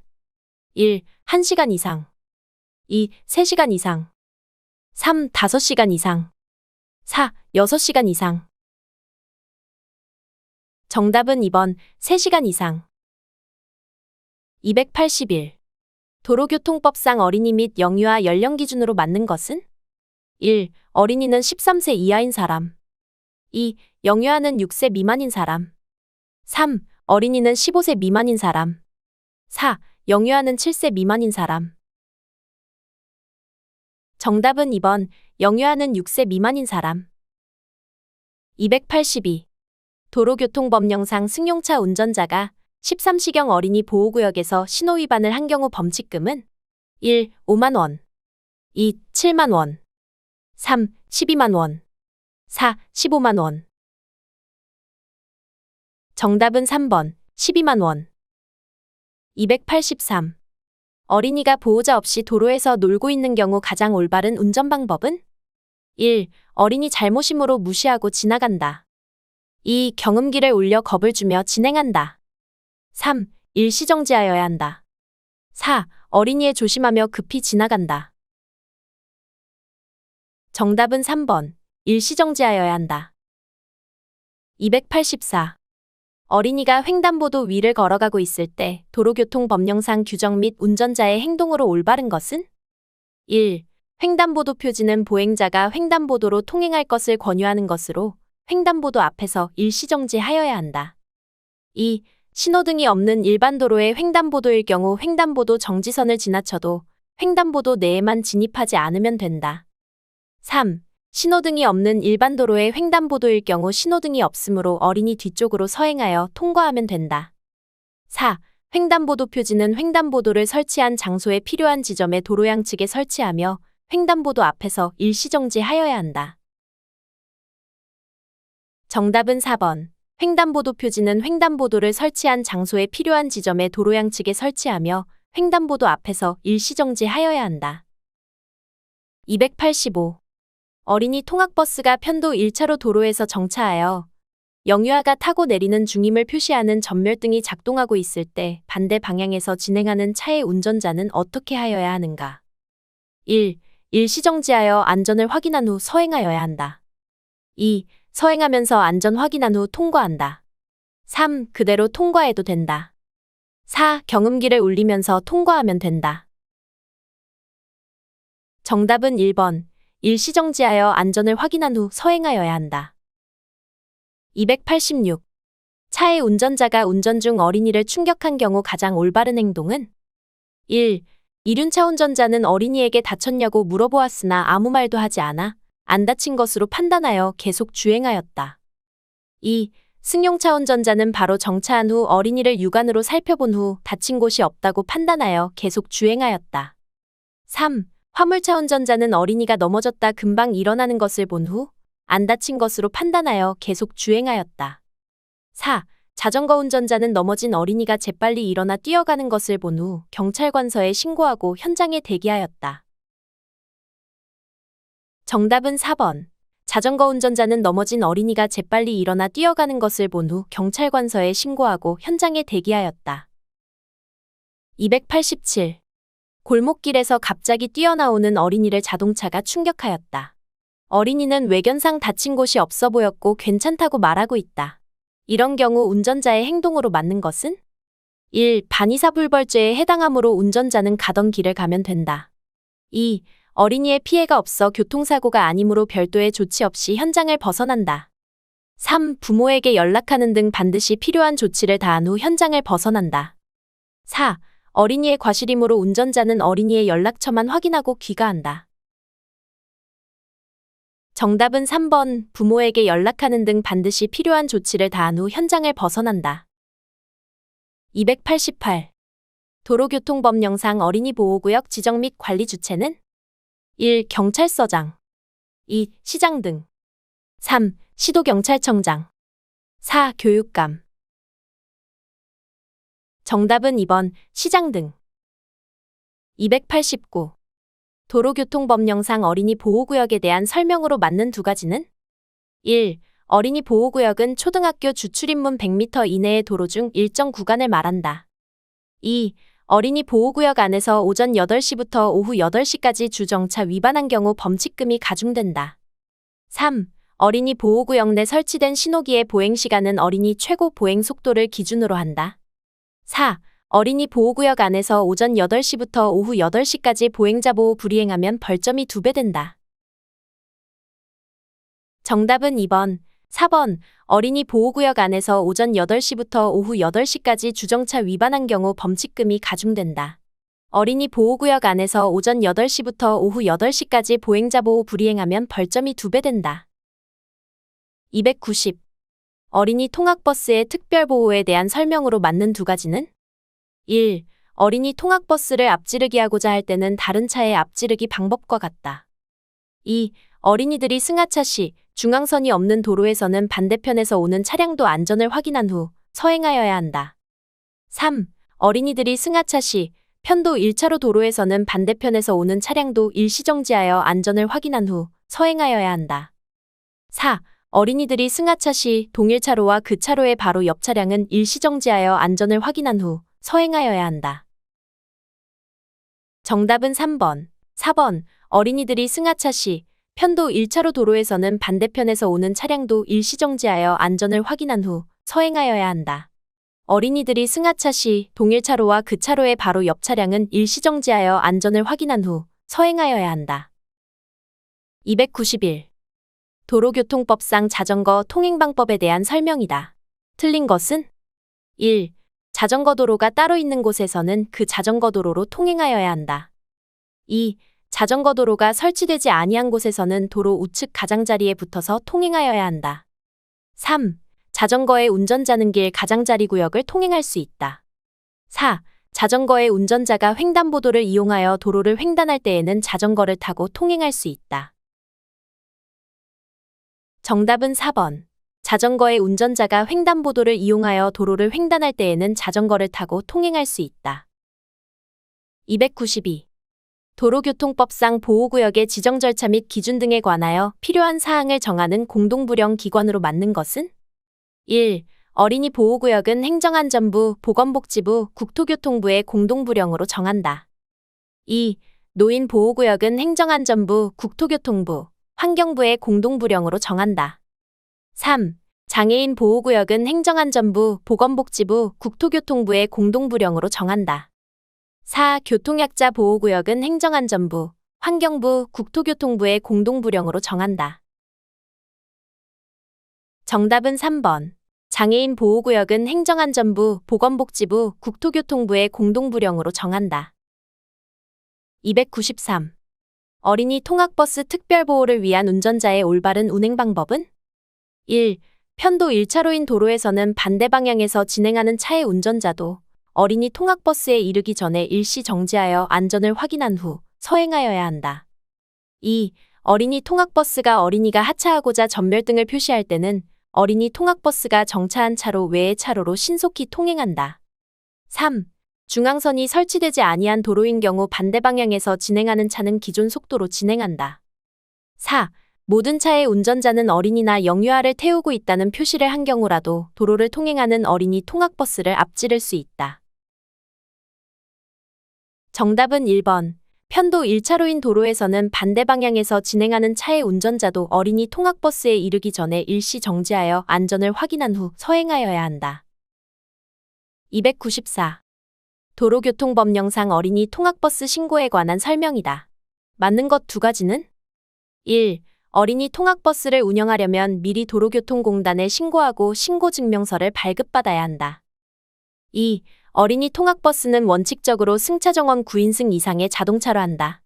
1. 1시간 이상. 2. 3시간 이상. 3. 5시간 이상. 4. 6시간 이상. 정답은 2번. 3시간 이상. 281. 도로교통법상 어린이 및 영유아 연령 기준으로 맞는 것은? 1. 어린이는 13세 이하인 사람. 2. 영유아는 6세 미만인 사람. 3. 어린이는 15세 미만인 사람. 4. 영유아는 7세 미만인 사람. 정답은 2번. 영유아는 6세 미만인 사람. 282. 도로교통법령상 승용차 운전자가 13시경 어린이 보호구역에서 신호위반을 한 경우 범칙금은? 1. 5만 원. 2. 7만 원. 3. 12만 원. 4. 15만 원. 정답은 3번, 12만 원. 283. 어린이가 보호자 없이 도로에서 놀고 있는 경우 가장 올바른 운전 방법은? 1. 어린이 잘못이므로 무시하고 지나간다. 2. 경음기를 울려 겁을 주며 진행한다. 3. 일시정지하여야 한다. 4. 어린이에 조심하며 급히 지나간다. 정답은 3번, 일시정지하여야 한다. 284. 어린이가 횡단보도 위를 걸어가고 있을 때 도로교통법령상 규정 및 운전자의 행동으로 올바른 것은? 1. 횡단보도 표지는 보행자가 횡단보도로 통행할 것을 권유하는 것으로 횡단보도 앞에서 일시정지하여야 한다. 2. 신호등이 없는 일반 도로의 횡단보도일 경우 횡단보도 정지선을 지나쳐도 횡단보도 내에만 진입하지 않으면 된다. 3. 신호등이 없는 일반 도로의 횡단보도일 경우 신호등이 없으므로 어린이 뒤쪽으로 서행하여 통과하면 된다. 4. 횡단보도 표지는 횡단보도를 설치한 장소에 필요한 지점에 도로 양측에 설치하며 횡단보도 앞에서 일시정지하여야 한다. 정답은 4번. 횡단보도 표지는 횡단보도를 설치한 장소에 필요한 지점에 도로 양측에 설치하며 횡단보도 앞에서 일시정지하여야 한다. 285. 어린이 통학버스가 편도 1차로 도로에서 정차하여 영유아가 타고 내리는 중임을 표시하는 전멸등이 작동하고 있을 때 반대 방향에서 진행하는 차의 운전자는 어떻게 하여야 하는가? 1. 일시정지하여 안전을 확인한 후 서행하여야 한다. 2. 서행하면서 안전 확인한 후 통과한다. 3. 그대로 통과해도 된다. 4. 경음기를 울리면서 통과하면 된다. 정답은 1번. 일시정지하여 안전을 확인한 후 서행하여야 한다. 286. 차의 운전자가 운전 중 어린이를 충격한 경우 가장 올바른 행동은? 1. 이륜차 운전자는 어린이에게 다쳤냐고 물어보았으나 아무 말도 하지 않아 안 다친 것으로 판단하여 계속 주행하였다. 2. 승용차 운전자는 바로 정차한 후 어린이를 육안으로 살펴본 후 다친 곳이 없다고 판단하여 계속 주행하였다. 3. 화물차 운전자는 어린이가 넘어졌다 금방 일어나는 것을 본 후 안 다친 것으로 판단하여 계속 주행하였다. 4. 자전거 운전자는 넘어진 어린이가 재빨리 일어나 뛰어가는 것을 본 후 경찰관서에 신고하고 현장에 대기하였다. 정답은 4번. 자전거 운전자는 넘어진 어린이가 재빨리 일어나 뛰어가는 것을 본 후 경찰관서에 신고하고 현장에 대기하였다. 287. 골목길에서 갑자기 뛰어나오는 어린이를 자동차가 충격하였다. 어린이는 외견상 다친 곳이 없어 보였고 괜찮다고 말하고 있다. 이런 경우 운전자의 행동으로 맞는 것은? 1. 반의사불벌죄에 해당하므로 운전자는 가던 길을 가면 된다. 2. 어린이의 피해가 없어 교통사고가 아니므로 별도의 조치 없이 현장을 벗어난다. 3. 부모에게 연락하는 등 반드시 필요한 조치를 다한 후 현장을 벗어난다. 4. 어린이의 과실이므로 운전자는 어린이의 연락처만 확인하고 귀가한다. 정답은 3번. 부모에게 연락하는 등 반드시 필요한 조치를 다한 후 현장을 벗어난다. 288. 도로교통법령상 어린이 보호구역 지정 및 관리 주체는? 1. 경찰서장. 2. 시장 등. 3. 시도경찰청장. 4. 교육감. 정답은 2번. 시장 등. 289. 도로교통법령상 어린이 보호구역에 대한 설명으로 맞는 두 가지는? 1. 어린이 보호구역은 초등학교 주출입문 100m 이내의 도로 중 일정 구간을 말한다. 2. 어린이 보호구역 안에서 오전 8시부터 오후 8시까지 주정차 위반한 경우 범칙금이 가중된다. 3. 어린이 보호구역 내 설치된 신호기의 보행시간은 어린이 최고 보행속도를 기준으로 한다. 4. 어린이 보호구역 안에서 오전 8시부터 오후 8시까지 보행자 보호 불이행하면 벌점이 2배 된다. 정답은 2번. 4번. 어린이 보호구역 안에서 오전 8시부터 오후 8시까지 주정차 위반한 경우 범칙금이 가중된다. 어린이 보호구역 안에서 오전 8시부터 오후 8시까지 보행자 보호 불이행하면 벌점이 2배 된다. 290. 어린이 통학버스의 특별보호에 대한 설명으로 맞는 두 가지는? 1. 어린이 통학버스를 앞지르기 하고자 할 때는 다른 차의 앞지르기 방법과 같다. 2. 어린이들이 승하차 시 중앙선이 없는 도로에서는 반대편에서 오는 차량도 안전을 확인한 후 서행하여야 한다. 3. 어린이들이 승하차 시 편도 1차로 도로에서는 반대편에서 오는 차량도 일시정지하여 안전을 확인한 후 서행하여야 한다. 4. 어린이들이 승하차 시 동일 차로와 그 차로의 바로 옆 차량은 일시정지하여 안전을 확인한 후 서행하여야 한다. 정답은 3번, 4번. 어린이들이 승하차 시 편도 1차로 도로에서는 반대편에서 오는 차량도 일시정지하여 안전을 확인한 후 서행하여야 한다. 어린이들이 승하차 시 동일 차로와 그 차로의 바로 옆 차량은 일시정지하여 안전을 확인한 후 서행하여야 한다. 291. 도로교통법상 자전거 통행방법에 대한 설명이다. 틀린 것은? 1. 자전거 도로가 따로 있는 곳에서는 그 자전거 도로로 통행하여야 한다. 2. 자전거 도로가 설치되지 아니한 곳에서는 도로 우측 가장자리에 붙어서 통행하여야 한다. 3. 자전거의 운전자는 길 가장자리 구역을 통행할 수 있다. 4. 자전거의 운전자가 횡단보도를 이용하여 도로를 횡단할 때에는 자전거를 타고 통행할 수 있다. 정답은 4번. 자전거의 운전자가 횡단보도를 이용하여 도로를 횡단할 때에는 자전거를 타고 통행할 수 있다. 292. 도로교통법상 보호구역의 지정 절차 및 기준 등에 관하여 필요한 사항을 정하는 공동부령 기관으로 맡는 것은? 1. 어린이 보호구역은 행정안전부, 보건복지부, 국토교통부의 공동부령으로 정한다. 2. 노인 보호구역은 행정안전부, 국토교통부, 환경부의 공동부령으로 정한다. 3. 장애인 보호구역은 행정안전부, 보건복지부, 국토교통부의 공동부령으로 정한다. 4. 교통약자 보호구역은 행정안전부, 환경부, 국토교통부의 공동부령으로 정한다. 정답은 3번. 장애인 보호구역은 행정안전부, 보건복지부, 국토교통부의 공동부령으로 정한다. 293. 어린이 통학버스 특별보호를 위한 운전자의 올바른 운행 방법은? 1. 편도 1차로인 도로에서는 반대 방향에서 진행하는 차의 운전자도 어린이 통학버스에 이르기 전에 일시 정지하여 안전을 확인한 후 서행하여야 한다. 2. 어린이 통학버스가 어린이가 하차하고자 전멸등을 표시할 때는 어린이 통학버스가 정차한 차로 외의 차로로 신속히 통행한다. 3. 중앙선이 설치되지 아니한 도로인 경우 반대 방향에서 진행하는 차는 기존 속도로 진행한다. 4. 모든 차의 운전자는 어린이나 영유아를 태우고 있다는 표시를 한 경우라도 도로를 통행하는 어린이 통학버스를 앞지를 수 있다. 정답은 1번. 편도 1차로인 도로에서는 반대 방향에서 진행하는 차의 운전자도 어린이 통학버스에 이르기 전에 일시 정지하여 안전을 확인한 후 서행하여야 한다. 294. 도로교통법령상 어린이 통학버스 신고에 관한 설명이다. 맞는 것 두 가지는? 1. 어린이 통학버스를 운영하려면 미리 도로교통공단에 신고하고 신고증명서를 발급받아야 한다. 2. 어린이 통학버스는 원칙적으로 승차정원 9인승 이상의 자동차로 한다.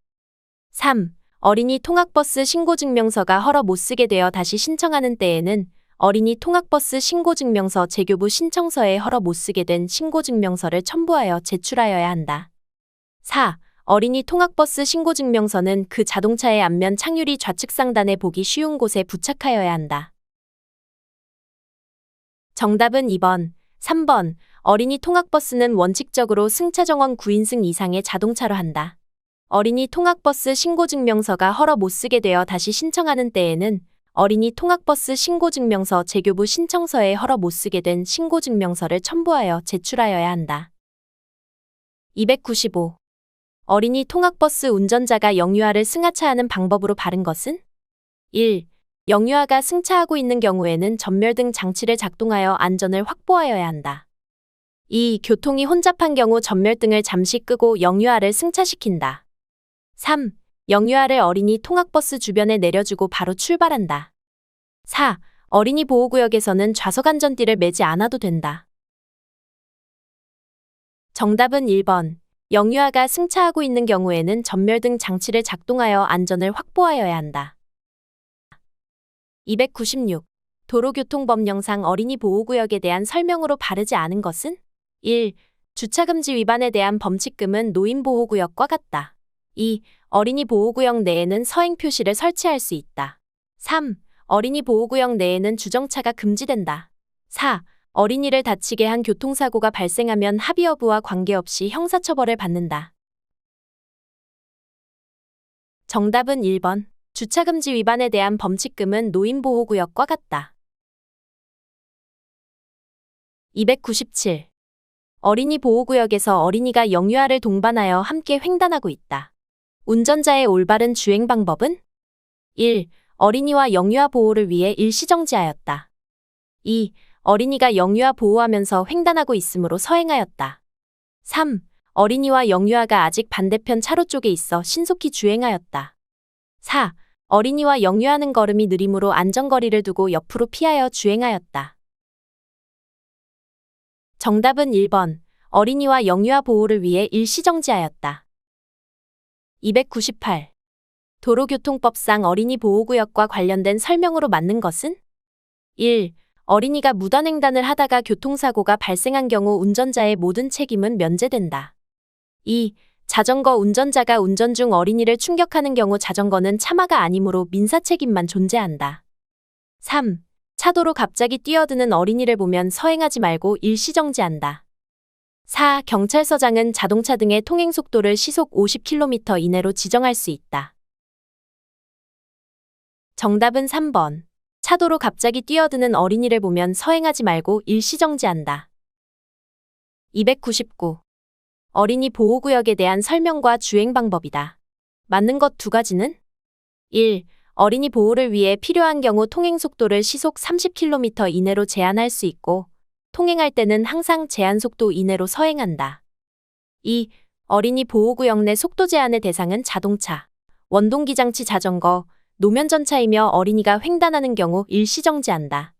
3. 어린이 통학버스 신고증명서가 허락 못 쓰게 되어 다시 신청하는 때에는 어린이 통학버스 신고증명서 재교부 신청서에 허락 못 쓰게 된 신고증명서를 첨부하여 제출하여야 한다. 4. 어린이 통학버스 신고증명서는 그 자동차의 앞면 창유리 좌측 상단에 보기 쉬운 곳에 부착하여야 한다. 정답은 2번, 3번. 어린이 통학버스는 원칙적으로 승차정원 9인승 이상의 자동차로 한다. 어린이 통학버스 신고증명서가 허락 못 쓰게 되어 다시 신청하는 때에는 어린이 통학버스 신고증명서 재교부 신청서에 허락 못 쓰게 된 신고증명서를 첨부하여 제출하여야 한다. 295. 어린이 통학버스 운전자가 영유아를 승하차하는 방법으로 바른 것은? 1. 영유아가 승차하고 있는 경우에는 전멸등 장치를 작동하여 안전을 확보하여야 한다. 2. 교통이 혼잡한 경우 전멸등을 잠시 끄고 영유아를 승차시킨다. 3. 영유아를 어린이 통학버스 주변에 내려주고 바로 출발한다. 4. 어린이 보호구역에서는 좌석 안전띠를 매지 않아도 된다. 정답은 1번. 영유아가 승차하고 있는 경우에는 전멸등 장치를 작동하여 안전을 확보하여야 한다. 296. 도로교통법령상 어린이 보호구역에 대한 설명으로 바르지 않은 것은? 1. 주차금지 위반에 대한 범칙금은 노인보호구역과 같다. 2. 어린이 보호구역 내에는 서행 표시를 설치할 수 있다. 3. 어린이 보호구역 내에는 주정차가 금지된다. 4. 어린이를 다치게 한 교통사고가 발생하면 합의 여부와 관계없이 형사처벌을 받는다. 정답은 1번. 주차금지 위반에 대한 범칙금은 노인보호구역과 같다. 297. 어린이 보호구역에서 어린이가 영유아를 동반하여 함께 횡단하고 있다. 운전자의 올바른 주행 방법은? 1. 어린이와 영유아 보호를 위해 일시정지하였다. 2. 어린이가 영유아 보호하면서 횡단하고 있으므로 서행하였다. 3. 어린이와 영유아가 아직 반대편 차로 쪽에 있어 신속히 주행하였다. 4. 어린이와 영유아는 걸음이 느리므로 안전거리를 두고 옆으로 피하여 주행하였다. 정답은 1번. 어린이와 영유아 보호를 위해 일시정지하였다. 298. 도로교통법상 어린이 보호구역과 관련된 설명으로 맞는 것은? 1. 어린이가 무단횡단을 하다가 교통사고가 발생한 경우 운전자의 모든 책임은 면제된다. 2. 자전거 운전자가 운전 중 어린이를 충격하는 경우 자전거는 차마가 아니므로 민사책임만 존재한다. 3. 차도로 갑자기 뛰어드는 어린이를 보면 서행하지 말고 일시정지한다. 4. 경찰서장은 자동차 등의 통행속도를 시속 50km 이내로 지정할 수 있다. 정답은 3번. 차도로 갑자기 뛰어드는 어린이를 보면 서행하지 말고 일시정지한다. 299. 어린이 보호구역에 대한 설명과 주행 방법이다. 맞는 것 두 가지는? 1. 어린이 보호를 위해 필요한 경우 통행속도를 시속 30km 이내로 제한할 수 있고, 통행할 때는 항상 제한속도 이내로 서행한다. 2. 어린이 보호구역 내 속도 제한의 대상은 자동차, 원동기장치 자전거, 노면전차이며 어린이가 횡단하는 경우 일시정지한다.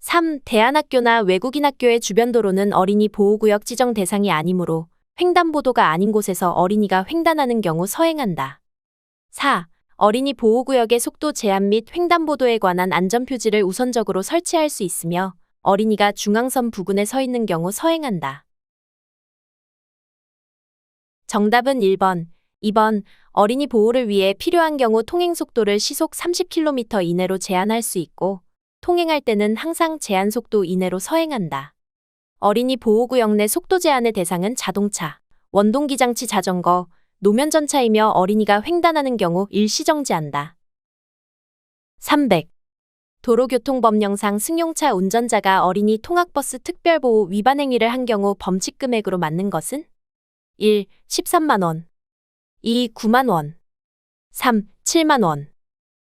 3. 대안학교나 외국인 학교의 주변 도로는 어린이 보호구역 지정 대상이 아니므로 횡단보도가 아닌 곳에서 어린이가 횡단하는 경우 서행한다. 4. 어린이 보호구역의 속도 제한 및 횡단보도에 관한 안전표지를 우선적으로 설치할 수 있으며 어린이가 중앙선 부근에 서 있는 경우 서행한다. 정답은 1번, 2번. 어린이 보호를 위해 필요한 경우 통행속도를 시속 30km 이내로 제한할 수 있고, 통행할 때는 항상 제한속도 이내로 서행한다. 어린이 보호구역 내 속도 제한의 대상은 자동차, 원동기장치 자전거, 노면전차이며 어린이가 횡단하는 경우 일시정지한다. 300. 도로교통법령상 승용차 운전자가 어린이 통학버스 특별보호 위반 행위를 한 경우 범칙금액으로 맞는 것은? 1. 13만 원 2. 9만 원 3. 7만 원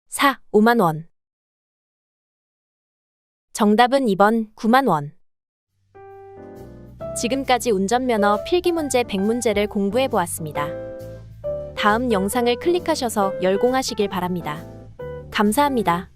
4. 5만 원 정답은 2번 9만 원. 지금까지 운전면허 필기문제 100문제를 공부해보았습니다. 다음 영상을 클릭하셔서 열공하시길 바랍니다. 감사합니다.